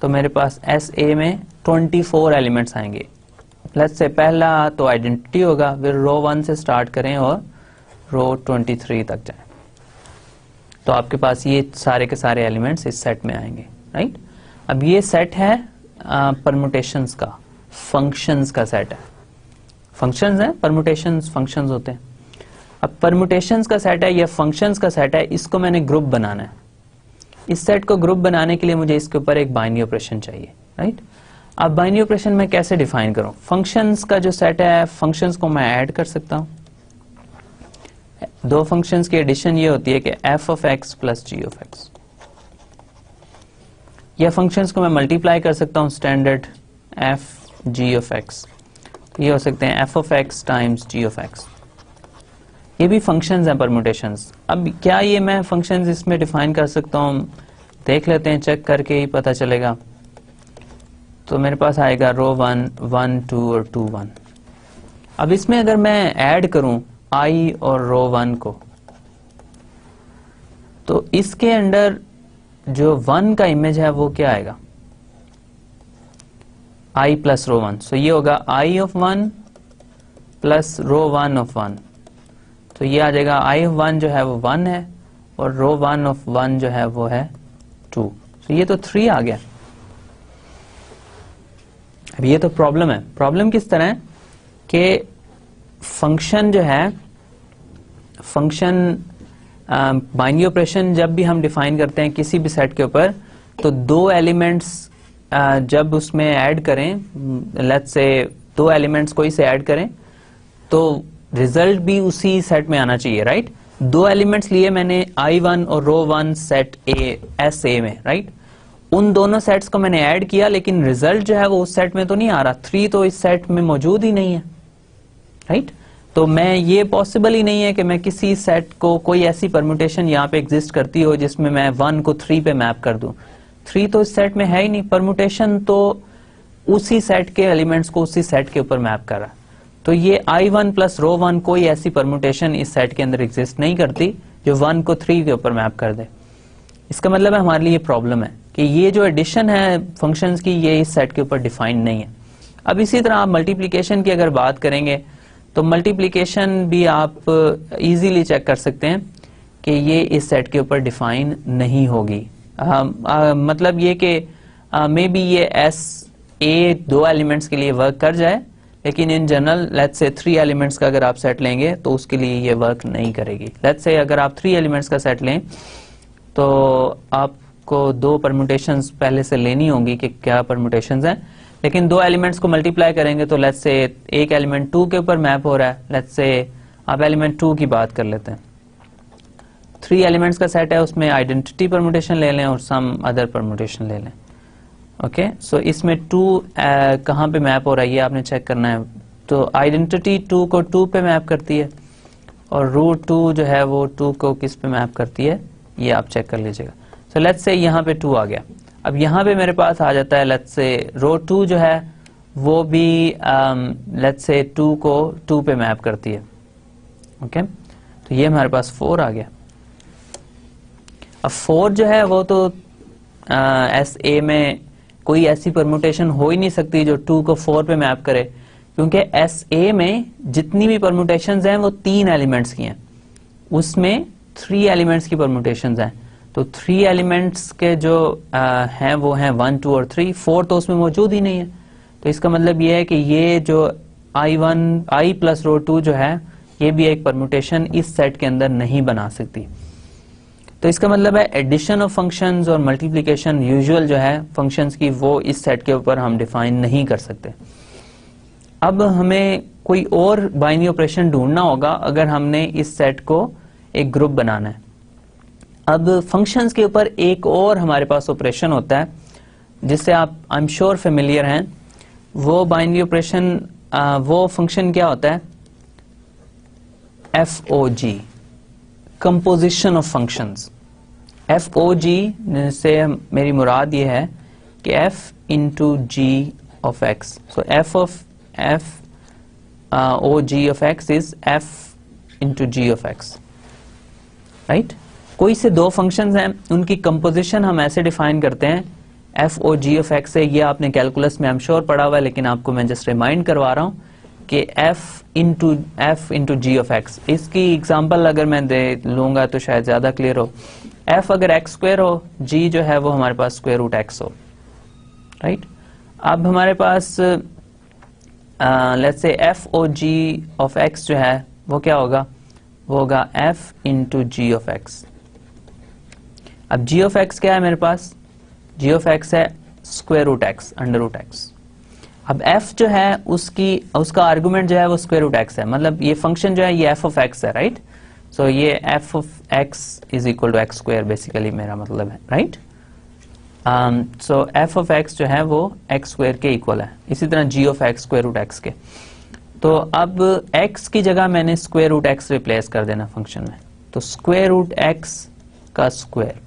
तो मेरे पास एस ए में 24 एलिमेंट्स आएंगे। लेट्स से पहला तो आइडेंटिटी होगा, फिर रो 1 से स्टार्ट करें और रो 23 तक जाएं, तो आपके पास ये सारे के सारे एलिमेंट्स इस सेट में आएंगे। राइट, अब ये सेट है परम्यूटेशंस का, फंक्शंस का सेट है। फंक्शंस हैं, परम्यूटेशंस फंक्शंस होते हैं। अब परम्यूटेशंस का सेट है या फंक्शंस का सेट है, इसको मैंने ग्रुप बनाना है। इस सेट को ग्रुप बनाने के लिए मुझे इसके ऊपर एक बाइनरी ऑपरेशन चाहिए। राइट, अब बाइनरी ऑपरेशन मैं कैसे डिफाइन करूं? फंक्शंस का जो सेट है, फंक्शंस को मैं ऐड कर सकता हूं। 2 फंक्शंस की एडिशन ये होती है कि f of x plus g of x, या फंक्शंस को मैं मल्टीप्लाई कर सकता हूं, standard f g of x, ये हो सकते हैं f of x times g of x। ये भी फंक्शंस हैं, परम्यूटेशंस। अब क्या ये मैं फंक्शंस इसमें डिफाइन कर सकता हूं? देख लेते हैं, चेक करके ही पता चलेगा। तो मेरे पास आएगा रो 1 1 2 और 2 1। अब इसमें अगर मैं ऐड करूं i और रो 1 को, तो इसके अंदर जो 1 का इमेज है वो क्या आएगा? i प्लस रो 1। सो ये होगा i of 1 plus row 1 of 1। तो ये आ जाएगा i ऑफ 1 जो है वो 1 है और रो 1 ऑफ 1 जो है वो है 2। तो ये तो 3 आ गया। अब ये तो प्रॉब्लम है। प्रॉब्लम किस तरह है कि फंक्शन जो है, फंक्शन बाइनरी ऑपरेशन जब भी हम डिफाइन करते हैं किसी भी सेट के ऊपर, तो 2 एलिमेंट्स जब उसमें ऐड करें, लेट्स से 2 एलिमेंट्स कोई से ऐड करें, तो रिजल्ट भी उसी सेट में आना चाहिए। राइट, 2 एलिमेंट्स लिए मैंने i1 और रो 1 सेट ए एस ए में। राइट, उन दोनों सेट्स को मैंने ऐड किया, लेकिन रिजल्ट जो है वो उस सेट में तो नहीं आ रहा। 3 तो इस सेट में मौजूद ही नहीं है। राइट, तो मैं ये पॉसिबल ही नहीं है कि मैं किसी सेट को, कोई ऐसी परम्यूटेशन यहाँ पे एग्जिस्ट करती हो जिसमें मैं 1 को 3 पे मैप कर दूं। 3 तो इस सेट में है ही नहीं। परम्यूटेशन तो उसी सेट के एलिमेंट्स को उसी सेट के ऊपर मैप कर रहा है। तो ये i1 प्लस रो 1 कोई ऐसी परम्यूटेशन इस सेट के अंदर एग्जिस्ट नहीं करती जो 1 को 3 के ऊपर मैप कर दे। इसका मतलब है हमारे लिए प्रॉब्लम है कि ये जो एडिशन है फंक्शंस की, ये इस सेट के ऊपर डिफाइंड नहीं है। अब इसी तरह आप मल्टीप्लिकेशन की अगर बात करेंगे तो मल्टीप्लिकेशन भी आप इजीली चेक कर सकते हैं कि ये इस सेट के ऊपर डिफाइन नहीं होगी। मतलब ये कि मे बी ये एस ए 2 एलिमेंट्स के लिए वर्क कर जाए, लेकिन in general let's say 3 elements का अगर आप सेट लेंगे तो उसके लिए ये वर्क नहीं करेगी। लेट्स से अगर आप 3 एलिमेंट्स का सेट लें तो आपको 2 परम्यूटेशंस पहले से लेनी होंगी कि क्या परम्यूटेशंस हैं, लेकिन 2 एलिमेंट्स को मल्टीप्लाई करेंगे तो लेट्स से एक एलिमेंट 2 के ऊपर मैप हो रहा है। लेट्स से आप एलिमेंट 2 की बात कर लेते हैं। 3 एलिमेंट्स का सेट है, उसमें आइडेंटिटी परम्यूटेशन ले लें और सम अदर परम्यूटेशन ले लें। ओके, सो इसमें 2 कहाँ पे मैप हो रहा है ये आपने चेक करना है। तो आइडेंटिटी 2 को 2 पे मैप करती है और रूट 2 जो है वो 2 को किस पे मैप करती है ये आप चेक कर लीजिएगा। सो लेट्स से यहाँ पे 2 आ गया। अब यहाँ पे मेरे पास आ जाता है, लेट्स से रो 2 जो है वो भी लेट्स से 2 को 2 पे मैप करती है। ओके, तो ये हमारे पास 4 आ गया। अब 4 जो है वो तो एस ए में कोई ऐसी परम्यूटेशन हो ही नहीं सकती जो 2 को 4 पे मैप करे, क्योंकि एस ए में जितनी भी परम्यूटेशंस हैं वो 3 एलिमेंट्स की हैं, उसमें 3 एलिमेंट्स की परम्यूटेशंस हैं। तो 3 एलिमेंट्स के जो हैं वो हैं 1, 2 और 3, 4 तो उसमें मौजूद ही नहीं है। तो इसका मतलब ये है कि ये जो I प्लस रो 2 जो है ये भी एक परम्यूटेशन इस सेट के अंदर नहीं बना सकती। तो इसका मतलब है एडिशन ऑफ फंक्शंस और मल्टीप्लिकेशन यूजुअल जो है फंक्शंस की वो इस सेट के ऊपर हम डिफाइन नहीं कर सकते। अब हमें कोई और बाइनरी ऑपरेशन ढूंढना होगा अगर हमने इस सेट को एक ग्रुप बनाना है। अब फंक्शंस के ऊपर एक और हमारे पास ऑपरेशन होता है जिससे आप आई एम श्योर फेमिलियर हैं। वो बाइनरी ऑपरेशन वो फंक्शन क्या होता है? FOG, composition of functions. FOG से मेरी मुराद ये है कि F into G of X। So FOG of X is F into G of X, right. कोई से दो फंक्शंस हैं, उनकी कंपोजिशन हम ऐसे डिफाइन करते हैं FOG ऑफ X है। ये आपने कैलकुलस में आई एम श्योर पढ़ा हुआ है, लेकिन आपको मैं जस्ट रिमाइंड करवा रहा हूँ कि F into G of X। इसकी एग्जांपल अगर मैं दे लूंगा तो शायद ज्यादा क्लियर हो। F अगर x स्क्वायर हो, G जो है वो हमारे पास स्क्वायर रूट x हो, राइट। अब हमारे पास let's say FOG of X जो है वो क्या होगा? वो होगा F into G of X। अब G ऑफ X क्या है मेरे पास? G ऑफ X है square root x, under root x। अब f जो है उसका आर्गुमेंट जो है वो स्क्वायर रूट x है, मतलब ये फंक्शन जो है ये f ऑफ x है, राइट। सो ये f of x is equal to x square basically मेरा मतलब है, right. So f of x जो है वो x स्क्वायर के इक्वल है। इसी तरह g of x square root x के। तो अब x की जगह मैंने स्क्वायर रूट x रिप्लेस कर देना फंक्शन में, तो स्क्वायर रूट x का स्क्वायर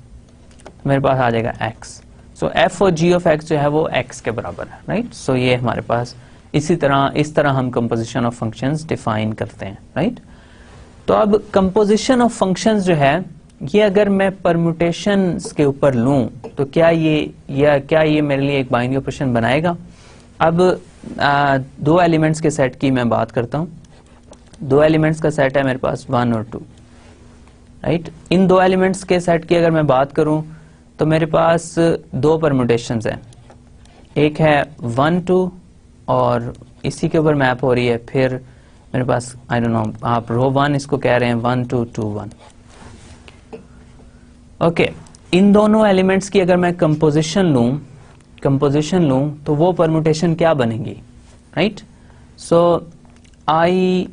मेरे पास आ जाएगा x। सो f और g ऑफ x जो है वो x के बराबर है, राइट। सो ये हमारे पास इस तरह हम कंपोजिशन ऑफ फंक्शंस डिफाइन करते हैं, राइट। तो अब कंपोजिशन ऑफ फंक्शंस जो है ये अगर मैं परम्यूटेशंस के ऊपर लूं तो क्या ये मेरे लिए एक बाइनरी ऑपरेशन बनाएगा? अब दो एलिमेंट्स के सेट की मैं बात करता हूं। दो एलिमेंट्स का सेट है मेरे पास 1 और 2, राइट। इन दो एलिमेंट्स के सेट की अगर मैं बात करूं तो मेरे पास दो परम्यूटेशंस हैं। एक है 1 2 और इसी के ऊपर मैप हो रही है। फिर मेरे पास आई डोंट नो, आप रो 1 इसको कह रहे हैं 1 2 2 1। ओके, इन दोनों एलिमेंट्स की अगर मैं कंपोजिशन लूं तो वो परम्यूटेशन क्या बनेगी, राइट। सो आई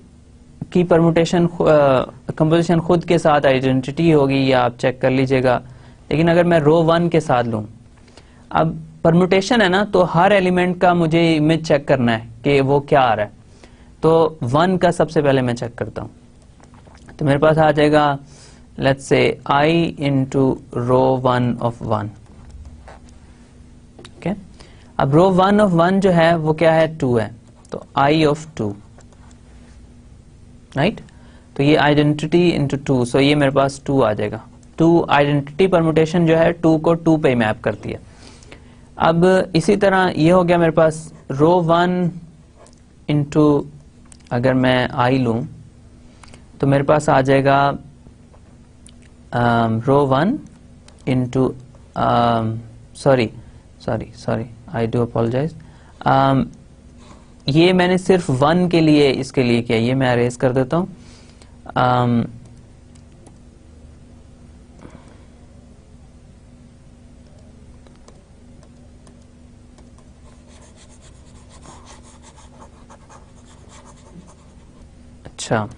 की परम्यूटेशन कंपोजिशन खुद के साथ आइडेंटिटी होगी, या आप चेक कर लीजिएगा। लेकिन अगर मैं रो 1 के साथ लूं, अब परम्यूटेशन है ना, तो हर एलिमेंट का मुझे इमेज चेक करना है कि वो क्या आ रहा है। तो 1 का सबसे पहले मैं चेक करता हूं, तो मेरे पास आ जाएगा let's say I into rho 1 of 1। Okay, अब रो 1 ऑफ 1 जो है वो क्या है? 2 है, तो I ऑफ 2, राइट। तो ये आइडेंटिटी इंटू 2, सो ये मेरे पास 2 आ जाएगा। 2 आइडेंटिटी परम्यूटेशन जो है 2 को 2 पे मैप करती है। अब इसी तरह ये हो गया मेरे पास रो 1 इंटू, अगर मैं I लूं तो मेरे पास आ जाएगा rho 1 into sorry I do apologise. ये मैंने सिर्फ 1 के लिए इसके लिए किया, ये मैं अरेज कर देता हूं। अच्छा,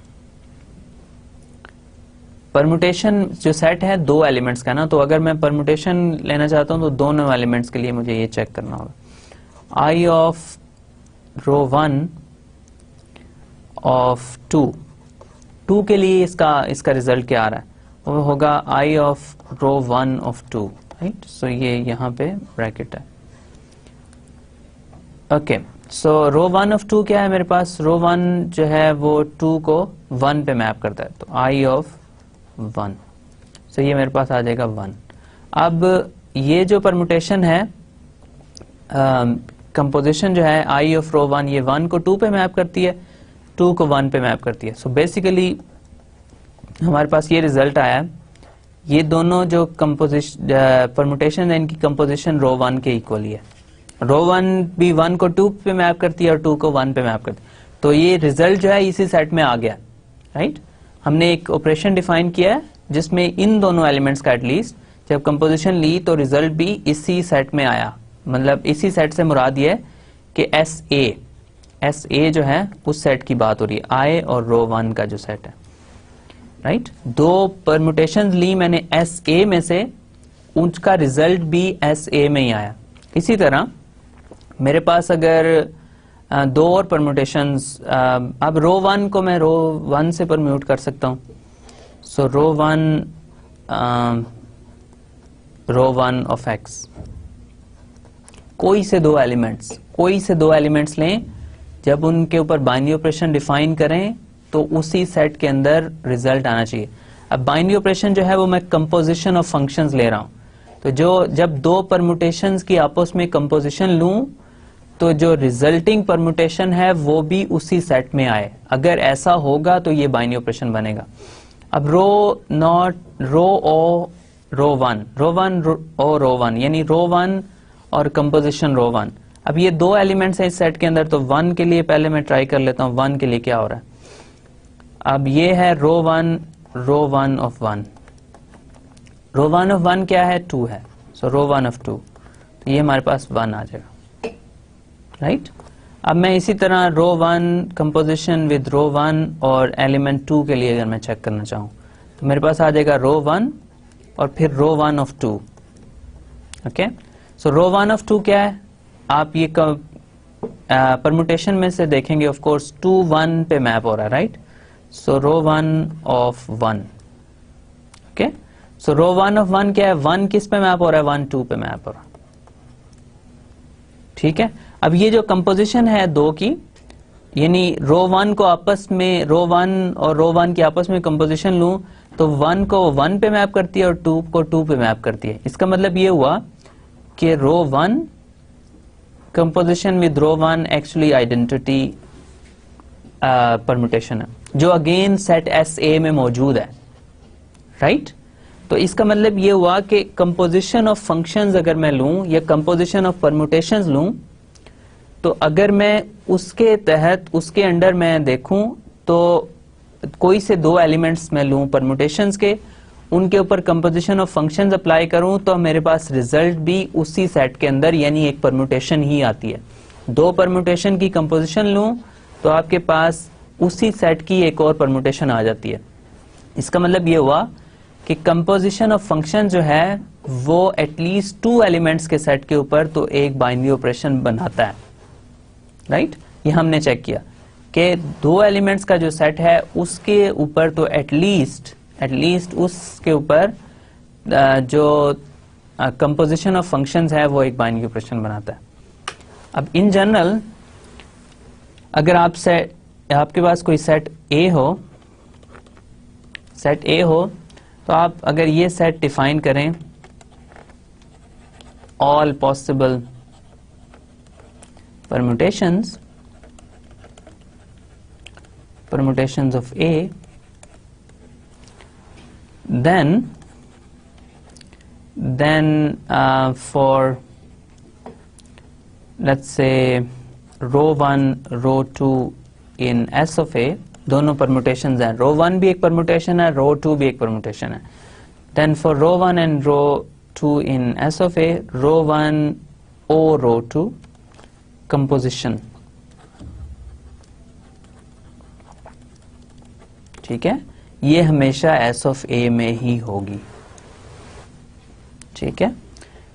परम्यूटेशन जो सेट है दो एलिमेंट्स का ना, तो अगर मैं परम्यूटेशन लेना चाहता हूं तो दोनों एलिमेंट्स के लिए मुझे ये चेक करना होगा। I ऑफ रो 1 ऑफ 2 के लिए इसका रिजल्ट क्या आ रहा है? वो होगा I of rho 1 of 2, right. So ये यहाँ पे ब्रैकेट है। ओके, सो रो 1 ऑफ 2 क्या है मेरे पास? रो 1 जो है वो 2 को 1 पे मैप करता है, तो I ऑफ 1। सो ये मेरे पास आ जाएगा 1। अब ये जो परम्यूटेशन है कंपोजिशन जो है I ऑफ रो 1, ये 1 को 2 पे मैप करती है, 2 को 1 पे मैप करती है। सो बेसिकली हमारे पास ये रिजल्ट आया ये दोनों जो कंपोजिशन परमुटेशन है, इनकी कंपोजिशन रो 1 के इक्वल ही है। रो 1 भी 1 को 2 पे मैप करती है और 2 को 1 पे मैप करती है, तो ये रिजल्ट जो है इसी सेट में आ गया, राइट। हमने एक ऑपरेशन डिफाइन किया है जिसमें इन दोनों एलिमेंट्स का एटलीस्ट जब कंपोजिशन ली तो रिजल्ट भी इसी सेट में आया। मतलब इसी सेट से मुराद ये है कि एस ए जो है उस सेट की बात हो रही है, आई और रो 1 का जो सेट है, राइट। दो परमुटेशन ली मैंने एस ए में से, उनका रिजल्ट भी एस ए में ही आया। इसी तरह मेरे पास अगर दो और परमुटेशंस, अब रो 1 को मैं रो 1 से परम्यूट कर सकता हूं। सो रो 1 ऑफ एक्स, कोई से दो एलिमेंट्स लें, जब उनके ऊपर बाइनरी ऑपरेशन डिफाइन करें तो उसी सेट के अंदर रिजल्ट आना चाहिए। अब बाइनरी ऑपरेशन जो है वो मैं कंपोजिशन ऑफ फंक्शंस ले रहा हूं, तो जब दो परमुटेशंस की आपस में कंपोजिशन लूं तो जो रिजल्टिंग परमुटेशन है वो भी उसी सेट में आए। अगर ऐसा होगा तो ये बाइनरी ऑपरेशन बनेगा। अब रो 1 यानी रो 1 और कंपोजिशन रो 1। अब ये दो एलिमेंट्स हैं इस सेट के अंदर, तो 1 के लिए पहले मैं ट्राई कर लेता हूं 1 के लिए क्या हो रहा है। अब ये है रो 1 ऑफ 1। रो 1 ऑफ 1 क्या है? 2 है। सो रो 1 ऑफ 2, तो ये हमारे पास 1 आ जाएगा, राइट। अब मैं इसी तरह रो 1 कंपोजिशन विद रो 1 और एलिमेंट 2 के लिए अगर मैं चेक करना चाहूं तो मेरे पास आ जाएगा रो 1 और फिर rho 1 of 2। Okay, so rho 1 of 2 क्या है? आप ये परमुटेशन में से देखेंगे, ऑफ कोर्स 2 1 पे मैप हो रहा है, right. So rho 1 of 1, okay. So rho 1 of 1 क्या है? 1 किस पे मैप हो रहा है? 1 2 पे मैप हो रहा है, ठीक है। अब ये जो कंपोजिशन है दो की, यानी रो 1 को आपस में, रो 1 और रो 1 की आपस में कंपोजिशन लूं तो 1 को 1 पे मैप करती है और 2 को 2 पे मैप करती है। इसका मतलब ये हुआ कि rho 1 composition with rho 1 actually identity permutation है, जो अगेन सेट एस ए में मौजूद है, राइट। तो इसका मतलब ये हुआ कि कंपोजिशन ऑफ फंक्शंस अगर मैं लूं या कंपोजिशन ऑफ परमुटेशंस लूं, तो अगर मैं उसके तहत उसके अंडर मैं देखूं तो कोई से दो एलिमेंट्स मैं लूं परमुटेशंस के, उनके ऊपर कंपोजिशन ऑफ फंक्शंस अप्लाई करूं तो मेरे पास रिजल्ट भी उसी सेट के अंदर यानी एक परमुटेशन ही आती है। दो परमुटेशन की कंपोजिशन लूं तो आपके पास उसी सेट की एक और परमुटेशन आ जाती है। इसका मतलब ये हुआ कि कंपोजिशन ऑफ फंक्शन जो है वो एटलीस्ट 2 एलिमेंट्स के सेट के ऊपर तो एक बाइनरी ऑपरेशन बनाता है, राइट। ये हमने चेक किया कि 2 एलिमेंट्स का जो सेट है उसके ऊपर तो एटलीस्ट उसके ऊपर जो कंपोजिशन ऑफ फंक्शंस है वो एक बाइनरी ऑपरेशन बनाता है। अब इन जनरल अगर आपके पास कोई सेट ए हो तो आप अगर ये सेट डिफाइन करें, all possible permutations of A, then for let's say rho 1 rho 2 in S of A, दोनों परमुटेशंस हैं, रो 1 भी एक परमुटेशन है, रो 2 भी एक परमुटेशन है। Then for rho 1 and rho 2 in S of A, rho 1 O rho 2 composition, ठीक है, ये हमेशा S of A में ही होगी, ठीक है।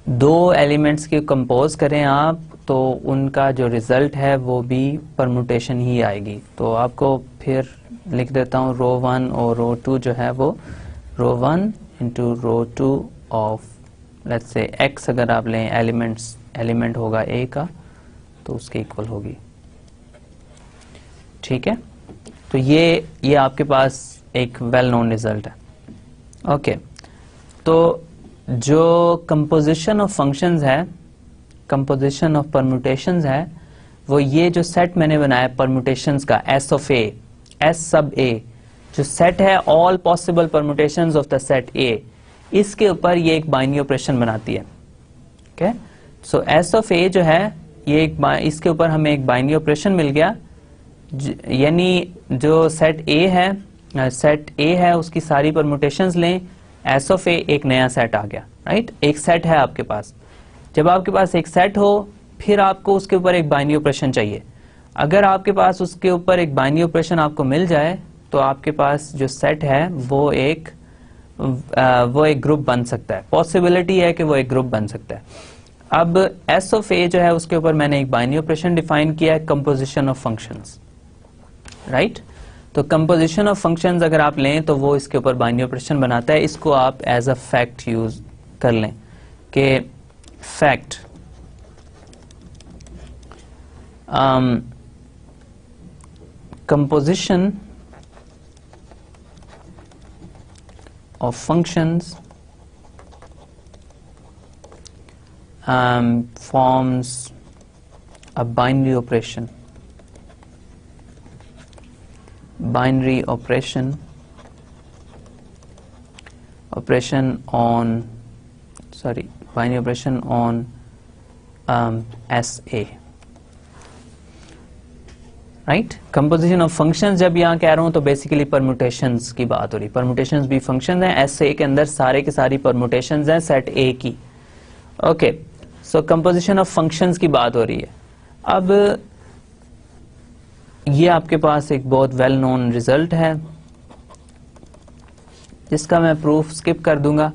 दो एलिमेंट्स की कंपोज करें आप तो उनका जो रिजल्ट है वो भी परमुटेशन ही आएगी। तो आपको फिर लिख देता हूँ रो 1 और रो 2 जो है वो रो 1 into rho 2 of let's say x अगर आप लें एलिमेंट होगा A का तो उसके इक्वल होगी, ठीक है। तो ये आपके पास एक वेल नोन रिजल्ट है, ओके। तो जो कंपोजिशन ऑफ फंक्शंस है, कंपोजिशन ऑफ परम्यूटेशंस है, वो ये जो सेट मैंने बनाया परम्यूटेशंस का S of A, S sub A, जो सेट है all possible permutations of the set A, इसके ऊपर ये एक बाइनरी ऑपरेशन बनाती है। ओके, सो एस ऑफ ए जो है ये इसके ऊपर हमें एक बाइनरी ऑपरेशन मिल गया, यानी जो सेट ए है उसकी सारी परम्यूटेशंस लें, एस ऑफ ए एक नया सेट आ गया, राइट। एक सेट है आपके पास, जब आपके पास एक सेट हो फिर आपको उसके ऊपर एक बाइनरी ऑपरेशन चाहिए। अगर आपके पास उसके ऊपर एक बाइनरी ऑपरेशन आपको मिल जाए तो आपके पास जो सेट है वो एक ग्रुप बन सकता है, पॉसिबिलिटी है कि वो एक ग्रुप बन सकता है। अब एस ऑफ ए जो है उसके ऊपर मैंने एक बाइनरी ऑपरेशन डिफाइन किया है, कंपोजिशन ऑफ फंक्शंस, राइट। तो कंपोजिशन ऑफ फंक्शंस अगर आप लें तो वो इसके ऊपर बाइनरी ऑपरेशन बनाता है। इसको आप एज अ फैक्ट यूज कर लें कि fact composition of functions forms a binary operation. Binary operation on SA. Right, composition of functions जब यहाँ कह रहा हूं तो बेसिकली परम्यूटेशंस की बात हो रही है। परम्यूटेशंस भी फंक्शंस हैं, एस ए के अंदर सारे के सारी परम्यूटेशंस हैं सेट ए की। Okay, so composition of functions की बात हो रही है। अब ये आपके पास एक बहुत वेल नोन रिजल्ट है जिसका मैं प्रूफ स्किप कर दूंगा।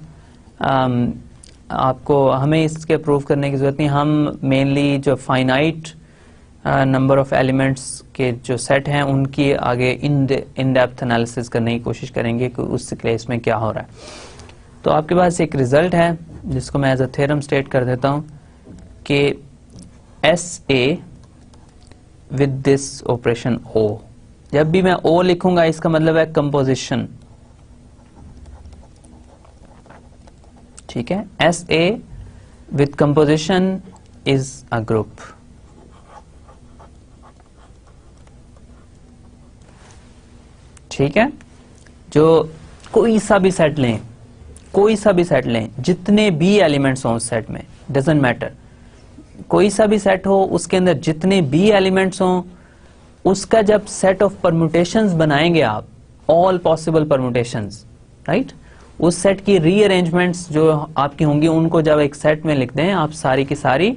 आपको हमें इसके प्रूफ करने की जरूरत नहीं, हम मेनली जो फाइनाइट नंबर ऑफ एलिमेंट्स के जो सेट हैं उनकी आगे इन डेप्थ एनालिसिस करने की कोशिश करेंगे कि उस केस में क्या हो रहा है। तो आपके पास एक रिजल्ट है जिसको मैं एज अ थ्योरम स्टेट कर देता हूं कि S A with this operation O, जब भी मैं ओ लिखूंगा इसका मतलब है कंपोजिशन, ठीक है। S A with composition is a group. ठीक है, जो कोई सा भी सेट लें, जितने भी एलिमेंट्स हों उस सेट में, डजंट मैटर, कोई सा भी सेट हो उसके अंदर जितने भी एलिमेंट्स हों, उसका जब सेट ऑफ परम्यूटेशंस बनाएंगे आप, ऑल पॉसिबल परम्यूटेशंस, राइट, उस सेट की रीअरेंजमेंट्स जो आपकी होंगी उनको जब एक सेट में लिख दें आप सारी की सारी,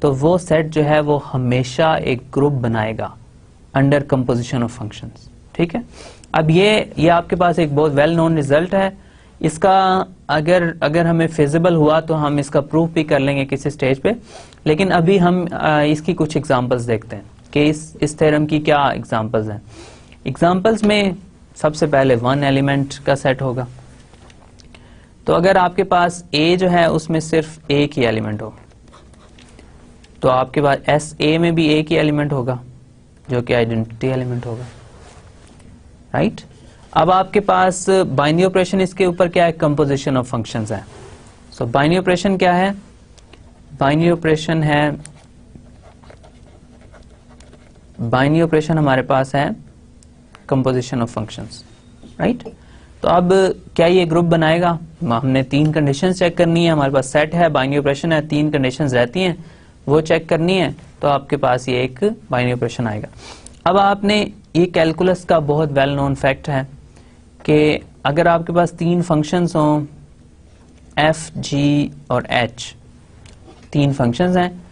तो वो सेट जो है वो हमेशा एक ग्रुप बनाएगा अंडर कंपोजिशन ऑफ फंक्शंस। ठीक है, अब ये आपके पास एक बहुत वेल नोन रिजल्ट है। इसका अगर हमें फिजिबल हुआ तो हम इसका प्रूफ भी कर लेंगे किसी स्टेज पे, लेकिन अभी हम इसकी कुछ एग्जांपल्स देखते हैं कि इस थ्योरम की क्या एग्जांपल्स हैं। एग्जांपल्स में सबसे पहले वन एलिमेंट का सेट होगा। तो अगर आपके पास ए जो है उसमें सिर्फ एक ही एलिमेंट हो तो आपके पास एस ए में भी एक ही एलिमेंट होगा जो कि आइडेंटिटी एलिमेंट होगा, राइट। अब आपके पास बाइनरी ऑपरेशन इसके ऊपर क्या है, कंपोजिशन ऑफ फंक्शंस है। सो बाइनरी ऑपरेशन क्या है, बाइनरी ऑपरेशन हमारे पास है कंपोजिशन ऑफ फंक्शंस, राइट। तो अब क्या ये ग्रुप बनाएगा, हमने तीन कंडीशंस चेक करनी है, हमारे पास सेट है, बाइनरी ऑपरेशन है, तीन कंडीशंस रहती हैं वो चेक करनी है, तो आपके पास ये एक बाइनरी ऑपरेशन आएगा। अब आपने ये कैलकुलस का बहुत वेल नोन फैक्ट है कि अगर आपके पास तीन फंक्शंस हों एफ, जी और एच, तीन फंक्शंस हैं,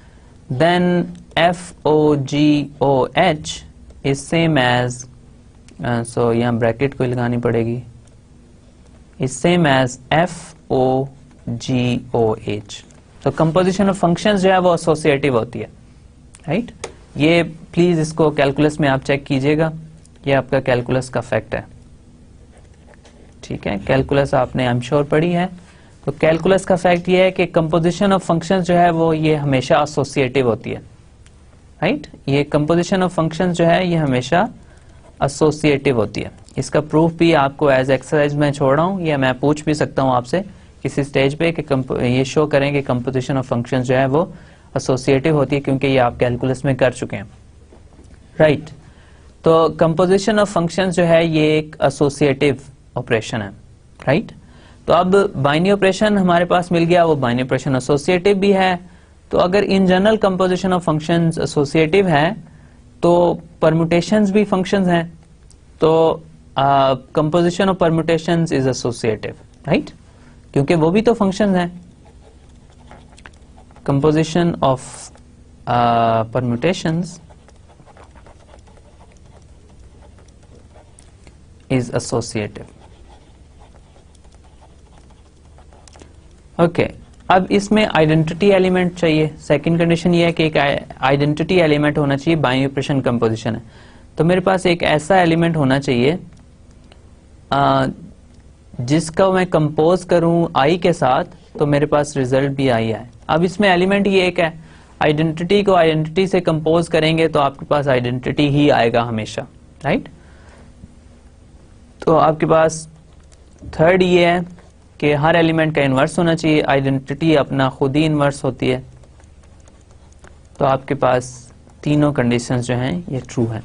then F O G O H is same as, so यहां ब्रैकेट कोई लगानी पड़ेगी, is same as F O G O H. तो कंपोजिशन ऑफ फंक्शंस जो है वो एसोसिएटिव होती है, राइट। ये प्लीज इसको कैलकुलस में आप चेक कीजिएगा, ये आपका कैलकुलस का फैक्ट है, ठीक है। कैलकुलस आपने आई एम श्योर पढ़ी है। तो कैलकुलस का फैक्ट ये है कि कंपोजिशन ऑफ फंक्शंस जो है वो ये हमेशा एसोसिएटिव होती है, राइट। ये कंपोजिशन ऑफ फंक्शंस जो है ये हमेशा एसोसिएटिव होती है। इसका प्रूफ भी आपको एज एक्सरसाइज में छोड़ रहा हूं, या मैं पूछ भी सकता हूं आपसे किसी स्टेज पे कि ये शो करें कि कंपोजिशन ऑफ फंक्शंस जो है वो एसोसिएटिव होती है, क्योंकि ये आप कैलकुलस में कर चुके हैं, राइट। तो कंपोजिशन ऑफ फंक्शंस जो है ये एक एसोसिएटिव ऑपरेशन है, राइट। तो अब बाइनरी ऑपरेशन हमारे पास मिल गया, वो बाइनरी ऑपरेशन एसोसिएटिव भी है। तो अगर in general composition of functions associative है तो परम्यूटेशंस भी फंक्शंस हैं, तो composition of permutations is associative, right, क्योंकि वो भी तो फंक्शंस हैं। Composition of permutations is associative. Okay, अब इसमें आइडेंटिटी एलिमेंट चाहिए। सेकंड कंडीशन ये है कि एक आइडेंटिटी एलिमेंट होना चाहिए, बाइनरी ऑपरेशन कंपोजिशन है तो मेरे पास एक ऐसा एलिमेंट होना चाहिए जिसका मैं कंपोज करूं आई के साथ तो मेरे पास रिजल्ट भी आई है। अब इसमें एलिमेंट ये एक है, आइडेंटिटी को आइडेंटिटी से कंपोज करेंगे तो आपके पास आइडेंटिटी ही आएगा हमेशा, राइट। तो आपके पास थर्ड ये है कि हर एलिमेंट का इन्वर्स होना चाहिए, आइडेंटिटी अपना खुद ही इन्वर्स होती है। तो आपके पास तीनों कंडीशंस जो हैं ये ट्रू है।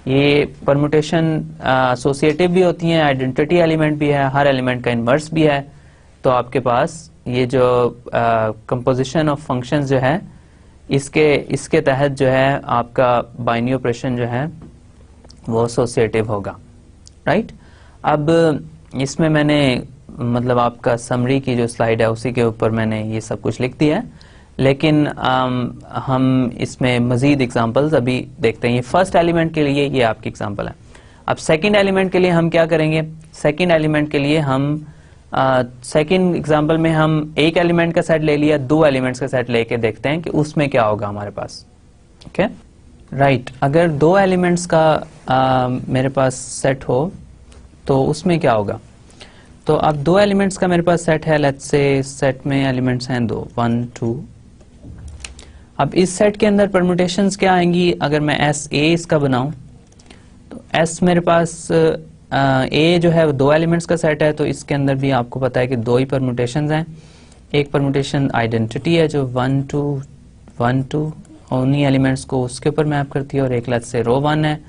ये परम्यूटेशन एसोसिएटिव भी होती हैं, आइडेंटिटी एलिमेंट भी है, हर एलिमेंट का इन्वर्स भी है। तो आपके पास ये जो कंपोजिशन ऑफ फंक्शंस जो है इसके तहत जो है आपका बाइनरी ऑपरेशन जो है वो एसोसिएटिव होगा, राइट। अब इसमें मैंने मतलब आपका समरी की जो स्लाइड है उसी के ऊपर मैंने ये सब कुछ लिख दिया है, लेकिन हम इसमें मजीद एग्जांपल्स अभी देखते हैं। ये फर्स्ट एलिमेंट के लिए ये आपकी एग्जांपल है। अब सेकंड एलिमेंट के लिए हम क्या करेंगे, सेकंड एलिमेंट के लिए हम सेकंड एग्जांपल में हम एक एलिमेंट का सेट ले लिया, दो एलिमेंट्स का सेट लेके देखते हैं कि उसमें क्या होगा हमारे पास। Okay, right. अगर दो एलिमेंट्स का मेरे पास सेट हो तो उसमें क्या होगा। तो अब दो एलिमेंट्स का मेरे पास सेट है, लेट्स से सेट में एलिमेंट्स हैं दो, 1 2। अब इस सेट के अंदर परम्यूटेशंस क्या आएंगी, अगर मैं एस ए इसका बनाऊं तो एस मेरे पास ए जो है वो दो एलिमेंट्स का सेट है, तो इसके अंदर भी आपको पता है कि दो ही परम्यूटेशंस हैं। एक परम्यूटेशन आइडेंटिटी है जो 1 2 1 2 उन्हीं एलिमेंट्स को उसके ऊपर मैप करती है, और एक लेट्स से रो 1 है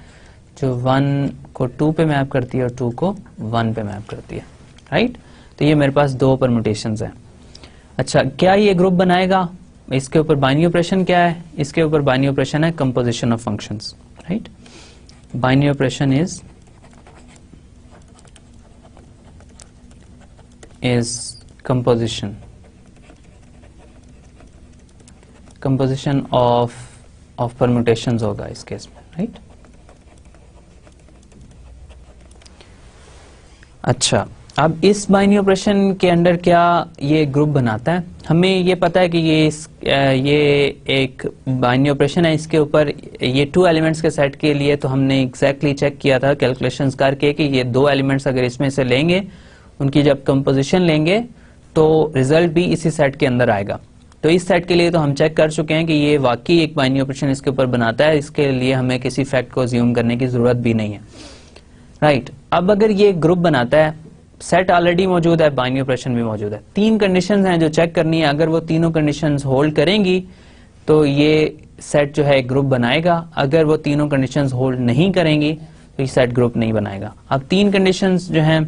जो 1 को 2 पे मैप करती है और 2 को 1 पे मैप करती है, राइट। तो ये मेरे पास दो परम्यूटेशंस हैं। अच्छा, क्या ये ग्रुप बनाएगा, इसके ऊपर बाइनरी ऑपरेशन क्या है, इसके ऊपर बाइनरी ऑपरेशन है composition of functions, right. Binary operation is composition of permutations होगा इस केस में, राइट। अच्छा, अब इस बाइनरी ऑपरेशन के अंडर क्या ये ग्रुप बनाता है, हमें ये पता है कि ये एक बाइनरी ऑपरेशन है। इसके ऊपर ये टू एलिमेंट्स के सेट के लिए तो हमने एग्जैक्टली चेक किया था कैलकुलेशंस करके कि ये दो एलिमेंट्स अगर इसमें से लेंगे, उनकी जब कंपोजिशन लेंगे तो रिजल्ट भी इसी सेट के अंदर आएगा। तो इस सेट के लिए तो हम चेक कर चुके हैं कि ये वाकई एक बाइनरी ऑपरेशन इसके ऊपर बनाता है, इसके लिए हमें किसी फैक्ट को अज्यूम करने की जरूरत भी नहीं है, राइट। अब अगर ये ग्रुप बनाता है, सेट ऑलरेडी मौजूद है, बाइनरी ऑपरेशन भी मौजूद है, तीन कंडीशंस हैं जो चेक करनी है। अगर वो तीनों कंडीशंस होल्ड करेंगी तो ये सेट जो है ग्रुप बनाएगा, अगर वो तीनों कंडीशंस होल्ड नहीं करेंगी तो ये सेट ग्रुप नहीं बनाएगा। अब तीन कंडीशंस जो हैं,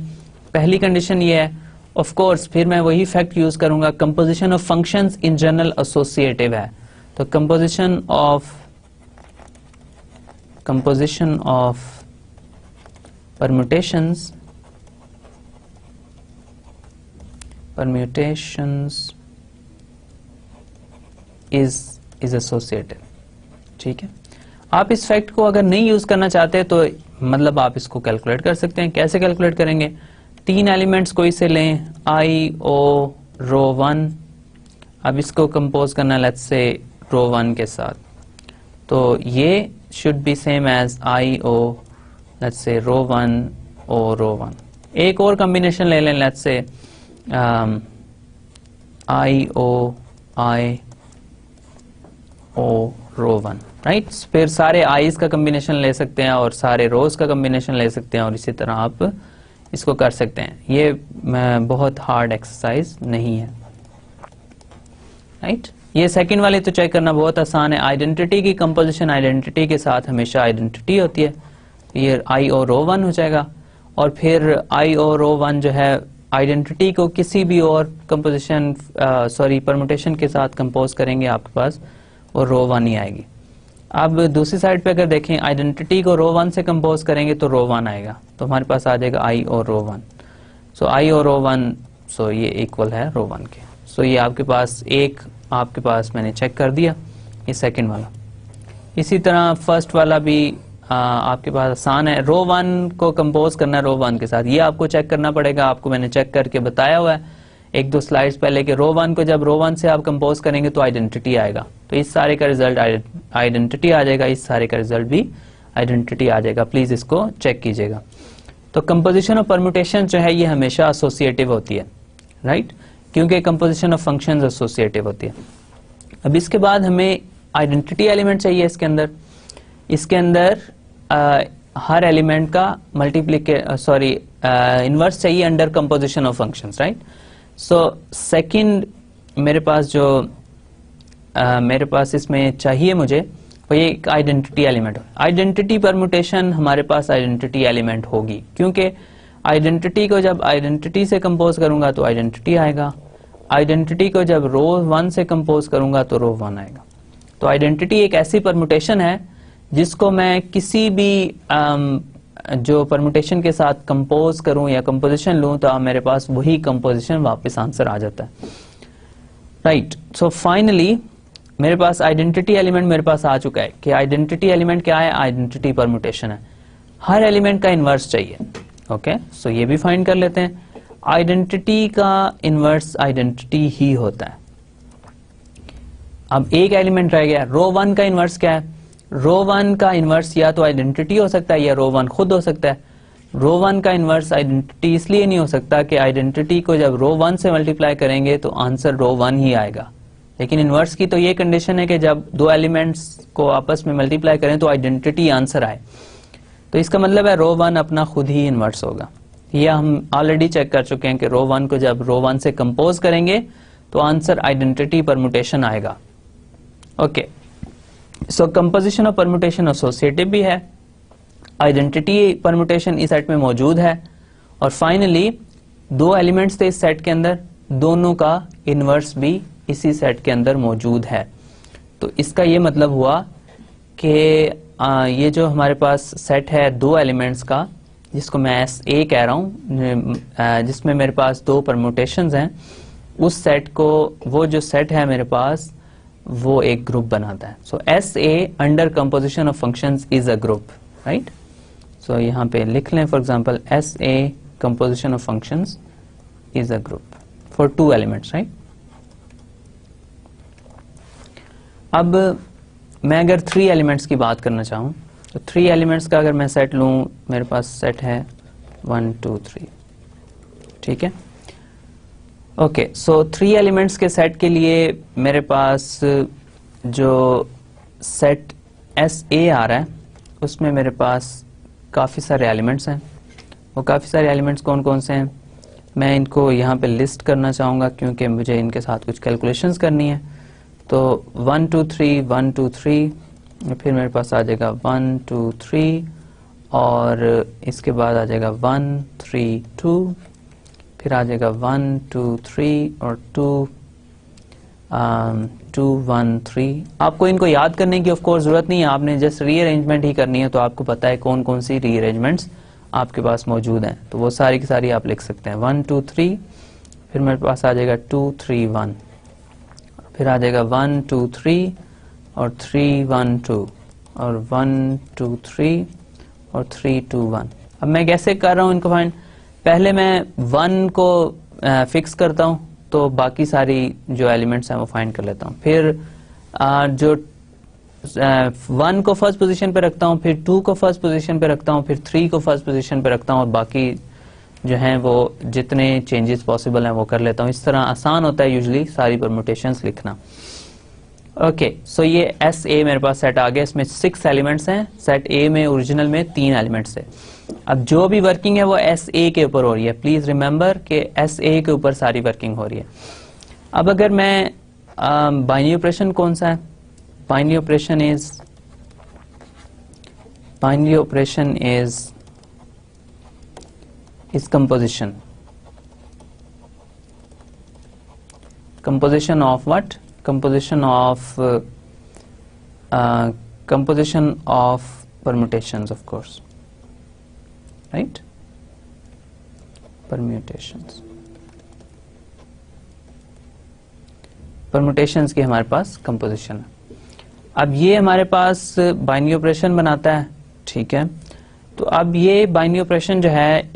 पहली कंडीशन ये है, ऑफ कोर्स फिर मैं वही फैक्ट यूज करूंगा, composition of functions in general associative है। तो composition of permutations is associative, ठीक है। आप इस फैक्ट को अगर नहीं यूज करना चाहते तो मतलब आप इसको कैलकुलेट कर सकते हैं। कैसे कैलकुलेट करेंगे, तीन एलिमेंट्स कोई से लें, आई ओ रो 1, अब इसको कंपोज करना लेट्स से रो 1 के साथ, तो ये should be same as I O let's say rho 1 ओ रो 1। एक और कॉम्बिनेशन ले लें, let's say I O row 1, right. फिर सारे आईज का कॉम्बिनेशन ले सकते हैं और सारे रोज का कॉम्बिनेशन ले सकते हैं और इसी तरह आप इसको कर सकते हैं। ये बहुत हार्ड एक्सरसाइज नहीं है, राइट। ये सेकंड वाले तो चेक करना बहुत आसान है। आइडेंटिटी की कंपोजिशन आइडेंटिटी के साथ हमेशा आइडेंटिटी होती है, ये आई ओ रो 1 हो जाएगा। और फिर आई ओ रो 1 जो है आइडेंटिटी को किसी भी और कंपोजिशन परमुटेशन के साथ कंपोज करेंगे आपके पास वो रो 1 ही आएगी। अब दूसरी साइड पे अगर देखें आइडेंटिटी को रो 1 से कंपोज करेंगे तो रो 1 आएगा, तो हमारे पास आ जाएगा आई और रो 1। सो आई और रो 1 सो ये इक्वल है रो 1 के। सो ये आपके पास एक आपके पास मैंने चेक कर दिया, ये सेकंड वाला। इसी तरह फर्स्ट वाला भी आपके पास आसान है, रो 1 को कंपोज करना है रो 1 के साथ, ये आपको चेक करना पड़ेगा। आपको मैंने चेक करके बताया हुआ है एक दो स्लाइड्स पहले कि रो 1 को जब रो 1 से आप कंपोज करेंगे तो आइडेंटिटी आएगा, तो इस सारे का रिजल्ट आइडेंटिटी आ जाएगा, इस सारे का रिजल्ट भी आइडेंटिटी आ जाएगा। प्लीज इसको चेक कीजिएगा। तो कंपोजिशन ऑफ परम्यूटेशन जो है ये हमेशा एसोसिएटिव होती है, राइट, क्योंकि कंपोजिशन ऑफ फंक्शंस एसोसिएटिव होती है। अब इसके बाद हमें आइडेंटिटी एलिमेंट चाहिए इसके अंदर हर एलिमेंट का इनवर्स चाहिए under composition of functions, right. So second मेरे पास इसमें चाहिए मुझे वो ये एक आइडेंटिटी एलिमेंट। आइडेंटिटी परम्यूटेशन हमारे पास आइडेंटिटी एलिमेंट होगी, क्योंकि आइडेंटिटी को जब आइडेंटिटी से कंपोज करूंगा तो आइडेंटिटी आएगा, आइडेंटिटी को जब रो 1 से कंपोज करूंगा तो रो 1 आएगा। तो आइडेंटिटी एक ऐसी परम्यूटेशन है जिसको मैं किसी भी जो परम्यूटेशन के साथ कंपोज करूं या कंपोजिशन लूं तो मेरे पास वही कंपोजिशन वापस आंसर आ जाता है, राइट। सो फाइनली मेरे पास आइडेंटिटी एलिमेंट मेरे पास आ चुका है कि आइडेंटिटी एलिमेंट क्या है, आइडेंटिटी परम्यूटेशन है, हर एलिमेंट का इनवर्स चाहिए। ओके, सो ये भी फाइंड कर लेते हैं। आइडेंटिटी का इनवर्स आइडेंटिटी ही होता है। अब एक एलिमेंट रह गया, रो 1 का इनवर्स क्या है? रो 1 का इनवर्स या तो आइडेंटिटी हो सकता है या रो 1 खुद हो सकता है। रो 1 का इनवर्स आइडेंटिटी इसलिए नहीं हो सकता कि आइडेंटिटी को जब रो 1 से मल्टीप्लाई करेंगे तो आंसर रो 1 ही आएगा, लेकिन इनवर्स की तो ये कंडीशन है कि जब दो एलिमेंट्स को आपस में मल्टीप्लाई करें तो आइडेंटिटी आंसर आए। तो इसका मतलब है रो 1 अपना खुद ही इनवर्स होगा। यह हम ऑलरेडी चेक कर चुके हैं कि रो 1 को जब रो 1 से कंपोज करेंगे तो आंसर आइडेंटिटी परम्यूटेशन आएगा। Okay, so composition of permutation associative भी है, आइडेंटिटी परम्यूटेशन इस सेट में मौजूद है, और फाइनली दो एलिमेंट्स थे इस सेट के अंदर, दोनों का इनवर्स भी इसी सेट के अंदर मौजूद है। तो इसका ये मतलब हुआ कि ये जो हमारे पास सेट है दो एलिमेंट्स का, जिसको मैं SA कह रहा हूं, जिसमें मेरे पास दो परम्यूटेशंस हैं, उस सेट को, वो जो सेट है मेरे पास वो एक ग्रुप बनाता है। So SA under composition of functions is a group, right. So यहाँ पे लिख लें for example SA composition of functions is a group for 2 elements, right. अब मैं अगर 3 एलिमेंट्स की बात करना चाहूं तो 3 एलिमेंट्स का अगर मैं सेट लूं, मेरे पास सेट है 1 2 3, ठीक है। ओके, सो 3 एलिमेंट्स के सेट के लिए मेरे पास जो सेट SA आ रहा है उसमें मेरे पास काफ़ी सारे एलिमेंट्स हैं। वो काफ़ी सारे एलिमेंट्स कौन कौन से हैं मैं इनको यहाँ पे लिस्ट करना चाहूँगा, क्योंकि मुझे इनके साथ कुछ कैलकुलेशंस करनी है। तो 1 2 3 1 2 3, फिर मेरे पास आ जाएगा 1 2 3, और इसके बाद आ जाएगा 1 3 2, फिर आ जाएगा 1 2 3 और 2 2 1 3। आपको इनको याद करने की ऑफ कोर्स जरूरत नहीं है, आपने जस्ट रीअरेंजमेंट ही करनी है, तो आपको पता है कौन कौन सी रीअरेंजमेंट्स आपके पास मौजूद हैं, तो वो सारी की सारी आप लिख सकते हैं। 1 2 3, फिर मेरे पास आ जाएगा 2 3 1, फिर आ जाएगा 1 2 3 और 3 1 2, और 1 2 3 और 3 2 1। अब मैं कैसे कर रहा हूँ इनको फाइंड? पहले मैं 1 को फिक्स करता हूँ, तो बाकी सारी जो एलिमेंट्स हैं वो फाइंड कर लेता हूँ। फिर जो 1 को फर्स्ट पोजीशन पे रखता हूँ, फिर 2 को फर्स्ट पोजीशन पे रखता हूँ, फिर 3 को फर्स्ट पोजीशन पे रखता हूँ, और बाकी जो हैं वो जितने चेंजेस पॉसिबल हैं वो कर लेता हूँ। इस तरह आसान होता है यूजुअली सारी परम्यूटेशंस लिखना। ओके, सो ये SA मेरे पास सेट आ गया, इसमें 6 एलिमेंट्स हैं। सेट A में ओरिजिनल में 3 एलिमेंट्स है। अब जो भी वर्किंग है वो SA के ऊपर हो रही है। प्लीज रिमेंबर कि SA के ऊपर सारी वर्किंग हो रही है। अब अगर मैं बाइनरी ऑपरेशन कौन सा है? Binary operation is composition. composition of what? Composition of permutations, of course, right? Permutations की हमारे पास कंपोजिशन है। अब ये हमारे पास बाइनरी ऑपरेशन बनाता है, ठीक है। तो अब ये बाइनरी ऑपरेशन जो है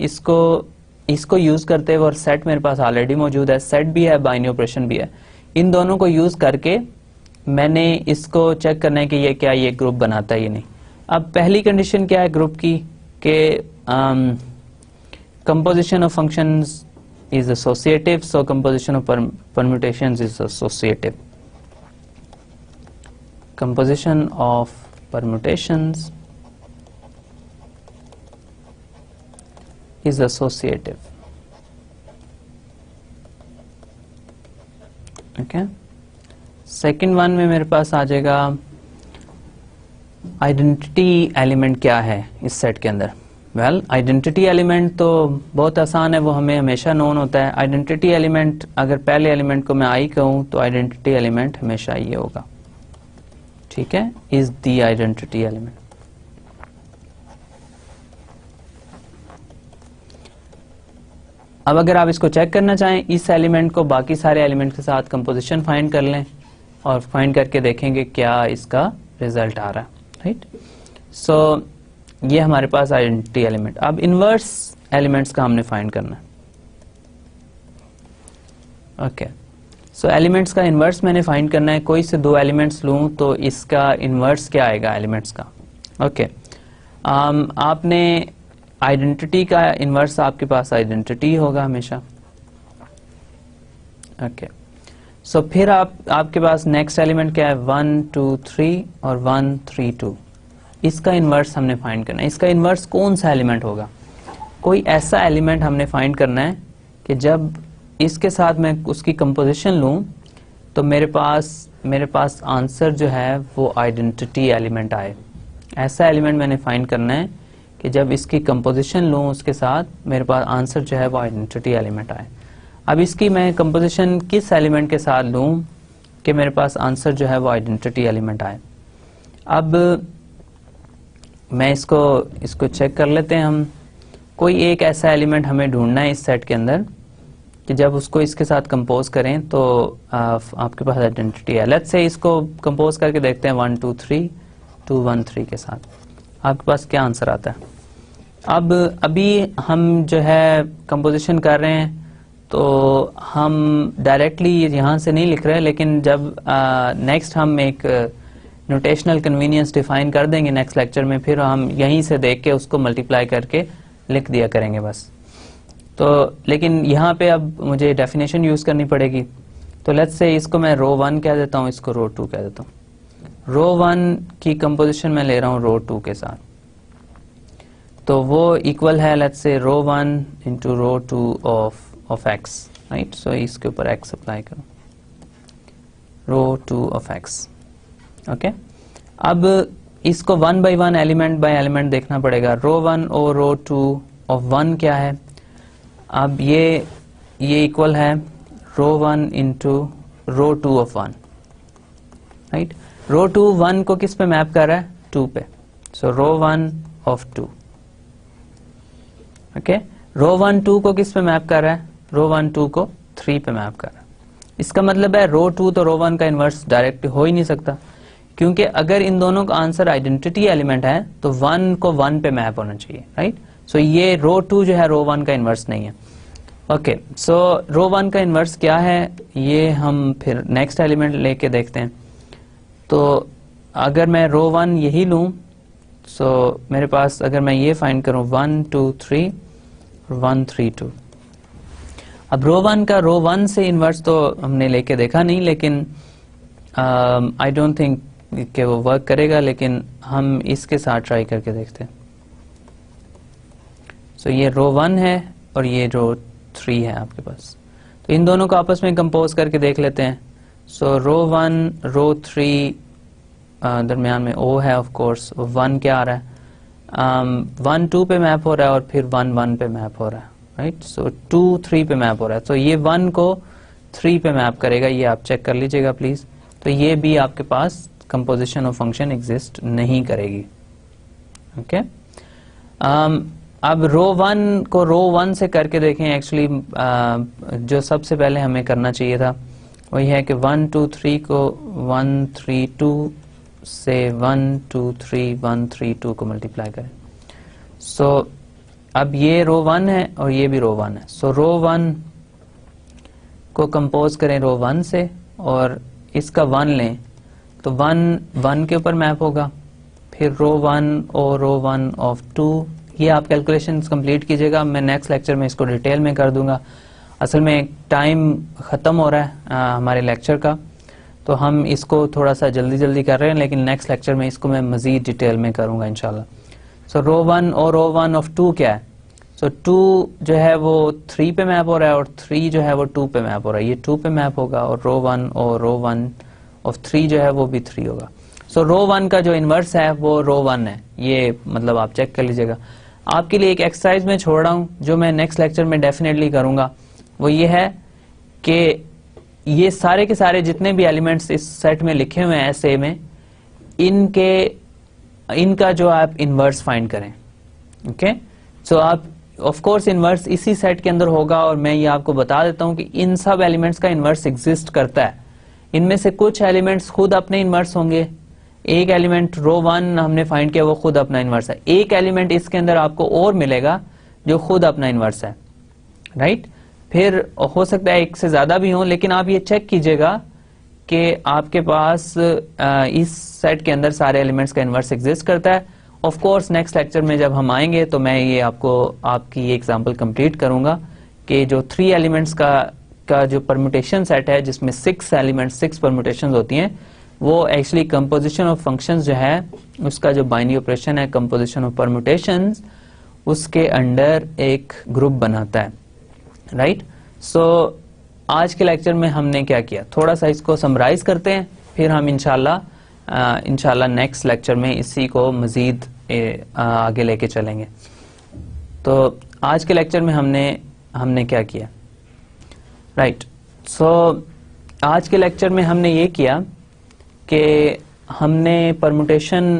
इसको यूज करते हुए, और सेट मेरे पास ऑलरेडी मौजूद है, सेट भी है बाइनरी ऑपरेशन भी है, इन दोनों को यूज करके मैंने इसको चेक करना है कि ये क्या ये ग्रुप बनाता है या नहीं। अब पहली कंडीशन क्या है ग्रुप की, कि composition of functions is associative, so composition of permutations is associative. Composition of permutations is associative. Okay. Second one में मेरे पास आ जाएगा आइडेंटिटी एलिमेंट क्या है इस सेट के अंदर। वेल, आइडेंटिटी एलिमेंट तो बहुत आसान है, वो हमें हमेशा नोन होता है। आइडेंटिटी एलिमेंट, अगर पहले एलिमेंट को मैं आई कहूं तो आइडेंटिटी एलिमेंट हमेशा ये होगा, ठीक है, इज द आइडेंटिटी एलिमेंट। अब अगर आप इसको चेक करना चाहें, इस एलिमेंट को बाकी सारे एलिमेंट के साथ कंपोजिशन फाइंड कर लें और फाइंड करके देखेंगे क्या इसका रिजल्ट आ रहा है, राइट। सो ये हमारे पास आइडेंटिटी एलिमेंट। अब इनवर्स एलिमेंट्स का हमने फाइंड करना है। ओके, सो एलिमेंट्स का इनवर्स मैंने फाइंड करना है। कोई से दो एलिमेंट्स लूं तो इसका इनवर्स क्या आएगा एलिमेंट्स का। ओके, आपने आइडेंटिटी का इनवर्स, आपके पास आइडेंटिटी होगा हमेशा। ओके, सो फिर आपके पास नेक्स्ट एलिमेंट क्या है, 1 2 3 और 1 3 2। इसका इनवर्स हमने फाइंड करना है। इसका इनवर्स कौन सा एलिमेंट होगा? कोई ऐसा एलिमेंट हमने फाइंड करना है कि जब इसके साथ मैं उसकी कंपोजिशन लूं तो मेरे पास आंसर जो है वो आइडेंटिटी एलिमेंट आए। ऐसा एलिमेंट मैंने फाइंड करना है कि जब इसकी कंपोजिशन लूं उसके साथ मेरे पास आंसर जो है वो आइडेंटिटी एलिमेंट आए। अब इसकी मैं कंपोजिशन किस एलिमेंट के साथ लूं कि मेरे पास आंसर जो है वो आइडेंटिटी एलिमेंट आए। अब मैं इसको चेक कर लेते हैं हम। कोई एक ऐसा एलिमेंट हमें ढूंढना है इस सेट के अंदर कि जब उसको इसके साथ कंपोज करें तो आपके पास आइडेंटिटी है। लेट्स से इसको कंपोज करके देखते हैं 1 2 3 2 1 3 के साथ, आपके पास क्या आंसर आता है। अब अभी हम जो है कंपोजिशन कर रहे हैं तो हम डायरेक्टली यहाँ से नहीं लिख रहे, लेकिन जब नेक्स्ट हम एक नोटेशनल कन्वीनियंस डिफाइन कर देंगे नेक्स्ट लेक्चर में, फिर हम यहीं से देख के उसको मल्टीप्लाई करके लिख दिया करेंगे बस। तो लेकिन यहाँ पे अब मुझे डेफिनेशन यूज करनी पड़ेगी। तो लेट्स से इसको मैं रो 1 कह देता हूँ, इसको रो 2 कह देता हूँ। रो 1 की कंपोजिशन मैं ले रहा हूँ रो 2 के साथ, तो वो इक्वल है let's say rho 1 into rho 2 of x, right. So इसके ऊपर एक्स अप्लाई करो, रो 2 ऑफ एक्स। ओके, अब इसको 1 बाई 1 एलिमेंट बाय एलिमेंट देखना पड़ेगा। रो 1 और रो 2 ऑफ 1 क्या है? अब ये इक्वल है रो 1 इंटू रो 2 ऑफ 1, राइट। रो 2 1 को किस पे मैप कर रहा है? 2 पे। सो रो 1 ऑफ 2। ओके, रो 1 2 को किस पे मैप कर रहा है? रो 1 2 को 3 पे मैप कर रहा है। इसका मतलब है रो 2 तो रो 1 का इनवर्स डायरेक्ट हो ही नहीं सकता, क्योंकि अगर इन दोनों का आंसर आइडेंटिटी एलिमेंट है तो 1 को 1 पे मैप होना चाहिए, राइट। सो ये रो 2 जो है रो 1 का इनवर्स नहीं है। ओके, सो रो 1 का इनवर्स क्या है ये हम फिर नेक्स्ट एलिमेंट लेके देखते हैं। तो अगर मैं रो 1 यही लूं, सो मेरे पास अगर मैं ये फाइंड करूं 1 2 3 और 1 3 2। अब रो 1 का रो 1 से इनवर्स तो हमने लेके देखा नहीं, लेकिन आई डोंट थिंक कि वो वर्क करेगा, लेकिन हम इसके साथ ट्राई करके देखते हैं। सो ये रो 1 है और ये रो 3 है आपके पास, तो इन दोनों को आपस में कंपोज करके देख लेते हैं। सो रो 1 रो 3 दरमियान में ओ है ऑफ कोर्स। 1 क्या आ रहा है? 1 2 पे मैप हो रहा है और फिर 1 1 पे मैप हो रहा है, राइट। सो 2 3 पे मैप हो रहा है। तो ये 1 को 3 पे मैप करेगा, ये आप चेक कर लीजिएगा प्लीज। तो ये भी आपके पास कंपोजिशन ऑफ फंक्शन एग्जिस्ट नहीं करेगी। ओके अब रो 1 को रो 1 से करके देखें। एक्चुअली जो सबसे पहले हमें करना चाहिए था वही है कि 1 2 3 को 1 3 2 से 1 2 3 1 3 2 को मल्टीप्लाई करें। सो अब ये रो 1 है और ये भी रो 1 है। सो रो 1 को कंपोज करें रो 1 से और इसका 1 लें तो 1 1 के ऊपर मैप होगा, फिर रो 1 और रो 1 ऑफ 2। ये आप कैलकुलेशंस कंप्लीट कीजिएगा, मैं नेक्स्ट लेक्चर में इसको डिटेल में कर दूंगा। असल में टाइम ख़त्म हो रहा है हमारे लेक्चर का, तो हम इसको थोड़ा सा जल्दी कर रहे हैं, लेकिन नेक्स्ट लेक्चर में इसको मैं मज़ीद डिटेल में करूंगा इंशाल्लाह। सो रो 1 और रो 1 ऑफ 2 क्या है? सो 2 जो है वो 3 पे मैप हो रहा है और 3 जो है वो 2 पे मैप हो रहा है। ये 2 पे मैप होगा और रो 1 और रो 1 ऑफ 3 जो है वो भी 3 होगा। सो रो 1 का जो इन्वर्स है वो रो 1 है। ये मतलब आप चेक कर लीजिएगा। आपके लिए एक एक्सरसाइज में छोड़ रहा हूं जो मैं नेक्स्ट लेक्चर में डेफिनेटली करूंगा, वो ये है कि ये सारे के सारे जितने भी एलिमेंट्स इस सेट में लिखे हुए हैं ऐसे में, इनका जो आप इन्वर्स फाइंड करें। ओके सो आप ऑफ कोर्स इन्वर्स इसी सेट के अंदर होगा और मैं ये आपको बता देता हूं कि इन सब एलिमेंट्स का इन्वर्स एग्जिस्ट करता है। इनमें से कुछ एलिमेंट्स खुद अपने इन्वर्स होंगे। एक एलिमेंट रो 1 हमने फाइंड किया वो खुद अपना इन्वर्स है। एक एलिमेंट इसके अंदर आपको और मिलेगा जो खुद अपना इन्वर्स है, राइट। फिर हो सकता है एक से ज्यादा भी हो, लेकिन आप ये चेक कीजिएगा कि आपके पास इस सेट के अंदर सारे एलिमेंट्स का इन्वर्स एग्जिस्ट करता है। ऑफ कोर्स नेक्स्ट लेक्चर में जब हम आएंगे तो मैं ये आपकी ये एग्जांपल कंप्लीट करूंगा कि जो 3 एलिमेंट्स का जो परम्यूटेशन सेट है जिसमें 6 एलिमेंट्स 6 परम्यूटेशंस होती हैं, वो एक्चुअली कंपोजिशन ऑफ फंक्शंस जो है उसका जो बाइनरी ऑपरेशन है कंपोजिशन ऑफ परम्यूटेशंस, उसके अंडर एक ग्रुप बनाता है, राइट। सो आज के लेक्चर में हमने क्या किया, थोड़ा सा इसको समराइज करते हैं, फिर हम इंशाल्लाह नेक्स्ट लेक्चर में इसी को मजीद आगे लेके चलेंगे। तो आज के लेक्चर में हमने क्या किया, राइट। सो आज के लेक्चर में हमने ये किया कि हमने परम्यूटेशन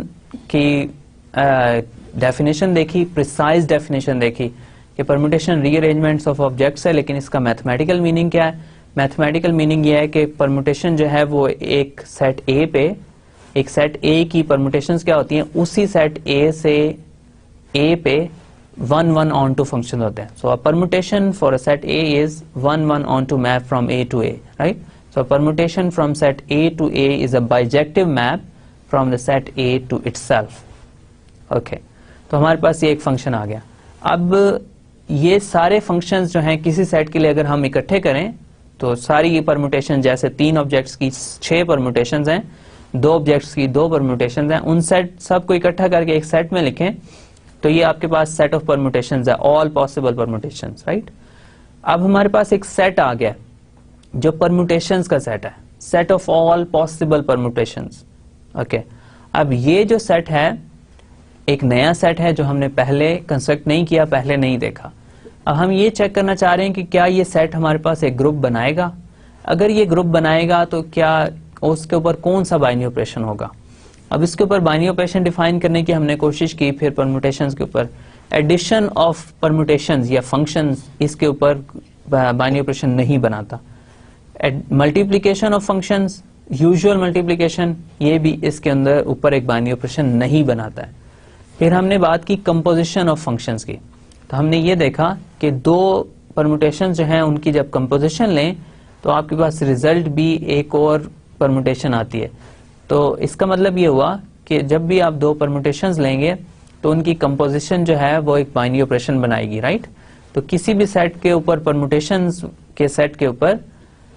की डेफिनेशन देखी, प्रिसाइज डेफिनेशन देखी कि परम्यूटेशन रीअरेंजमेंट्स ऑफ ऑब्जेक्ट्स है, लेकिन इसका मैथमेटिकल मीनिंग क्या है। मैथमेटिकल मीनिंग ये है कि परम्यूटेशन जो है वो एक सेट ए की परम्यूटेशंस क्या होती हैं, उसी सेट ए से ए पे 1 ऑन टू फंक्शन होते हैं। So a permutation for a set A is 1 to one map from A to A, right. So permutation from set A to A is a bijective map from the set A to itself. Okay. तो हमारे पास ये एक function आ गया। अब ये सारे functions जो हैं किसी सेट के लिए अगर हम इकट्ठे करें तो सारी परम्यूटेशन, जैसे 3 ऑब्जेक्ट्स की 6 परम्यूटेशंस हैं, 2 ऑब्जेक्ट्स की 2 परम्यूटेशंस हैं, उन सेट सबको इकट्ठा करके एक सेट में लिखें तो ये आपके पास सेट ऑफ परम्यूटेशंस है, ऑल पॉसिबल परम्यूटेशंस, राइट। अब हमारे पास एक सेट आ गया जो परम्यूटेशंस का सेट है, set of all possible permutations. Okay, अब ये जो सेट है एक नया सेट है जो हमने पहले कंस्ट्रक्ट नहीं किया, पहले नहीं देखा। अब हम ये चेक करना चाह रहे हैं कि क्या ये सेट हमारे पास एक ग्रुप बनाएगा। अगर ये ग्रुप बनाएगा तो क्या उसके ऊपर कौन सा बाइनरी ऑपरेशन होगा। अब इसके ऊपर बाइनरी ऑपरेशन डिफाइन करने की हमने कोशिश की, फिर परम्यूटेशंस के ऊपर एडिशन ऑफ परम्यूटेशंस या फंक्शंस, इसके ऊपर बाइनरी ऑपरेशन नहीं बनाता। Multiplication of functions, usual multiplication, ये भी इसके अंदर ऊपर एक बाइनरी ऑपरेशन नहीं बनाता है। फिर हमने बात की कंपोजिशन ऑफ फंक्शंस की, तो हमने ये देखा कि 2 परम्यूटेशन जो हैं उनकी जब कंपोजिशन लें तो आपके पास रिजल्ट भी एक और परम्यूटेशन आती है। तो इसका मतलब ये हुआ कि जब भी आप 2 परम्यूटेशंस लेंगे तो उनकी कंपोजिशन जो है वो एक बाइनरी ऑपरेशन बनाएगी, राइट। तो किसी भी सेट के ऊपर, परम्यूटेशंस के सेट के ऊपर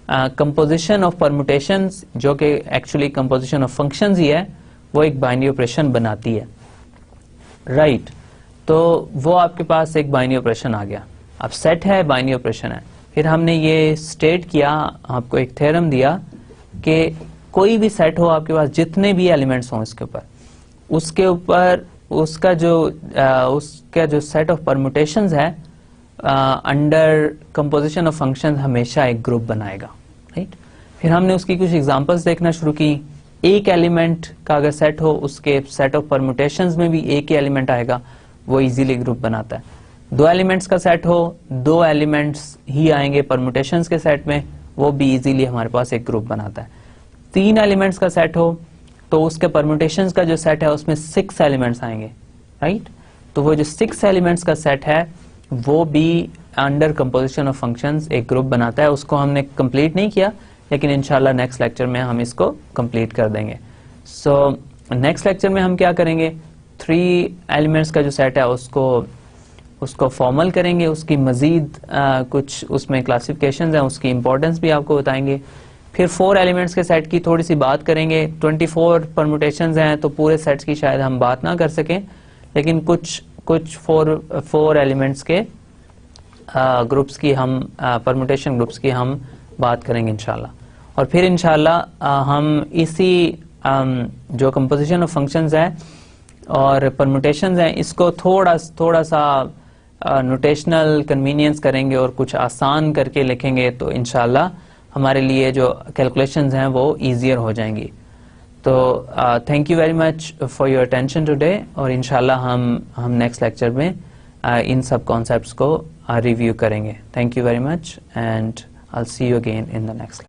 कंपोजिशन ऑफ परम्यूटेशंस, जो कि एक्चुअली कंपोजिशन ऑफ फंक्शंस ही है, वो एक बाइनरी ऑपरेशन बनाती है, राइट। तो वो आपके पास एक बाइनरी ऑपरेशन आ गया। अब सेट है, बाइनरी ऑपरेशन है। फिर हमने ये स्टेट किया, आपको एक थ्योरम दिया कि कोई भी सेट हो आपके पास, जितने भी एलिमेंट्स हों इसके ऊपर, उसके ऊपर उसका जो सेट ऑफ परम्यूटेशंस है अंडर कंपोजिशन ऑफ फंक्शंस हमेशा एक ग्रुप बनाएगा, राइट। फिर हमने उसकी कुछ एग्जांपल्स देखना शुरू की। एक एलिमेंट का अगर सेट हो, उसके सेट ऑफ परम्यूटेशंस में भी एक ही एलिमेंट आएगा, वो इजीली ग्रुप बनाता है। दो एलिमेंट्स का सेट हो, दो एलिमेंट्स ही आएंगे परम्यूटेशंस के सेट में, वो भी इजीली हमारे पास एक ग्रुप बनाता है। तीन एलिमेंट्स का सेट हो तो उसके परम्यूटेशंस का जो सेट है उसमें 6 एलिमेंट्स आएंगे, राइट। तो वो जो 6 एलिमेंट्स का सेट है वो भी अंडर कंपोजिशन ऑफ फंक्शंस एक ग्रुप बनाता है। उसको हमने कंप्लीट नहीं किया, लेकिन इंशाल्लाह नेक्स्ट लेक्चर में हम इसको कंप्लीट कर देंगे। सो नेक्स्ट लेक्चर में हम क्या करेंगे, 3 एलिमेंट्स का जो सेट है उसको फॉर्मल करेंगे, उसकी मजीद कुछ उसमें क्लासिफिकेशंस हैं, उसकी इंपॉर्टेंस भी आपको बताएंगे। फिर 4 एलिमेंट्स के सेट की थोड़ी सी बात करेंगे। 24 परम्यूटेशंस हैं तो पूरे सेट्स की शायद हम बात ना कर सकें, लेकिन कुछ 4 एलिमेंट्स के ग्रुप्स की हम परम्यूटेशन ग्रुप्स की हम बात करेंगे इंशाल्लाह। और फिर इंशाल्लाह हम इसी जो कंपोजिशन ऑफ फंक्शंस है और परम्यूटेशंस हैं इसको थोड़ा सा नोटेशनल कन्वीनियंस करेंगे और कुछ आसान करके लिखेंगे, तो इंशाल्लाह हमारे लिए जो कैलकुलेशंस हैं वो ईजियर हो जाएंगी। तो thank you very much for your attention today, और इंशाल्लाह हम नेक्स्ट लेक्चर में इन सब कॉन्सेप्ट्स को रिव्यू करेंगे। Thank you very much and I'll see you again in the next.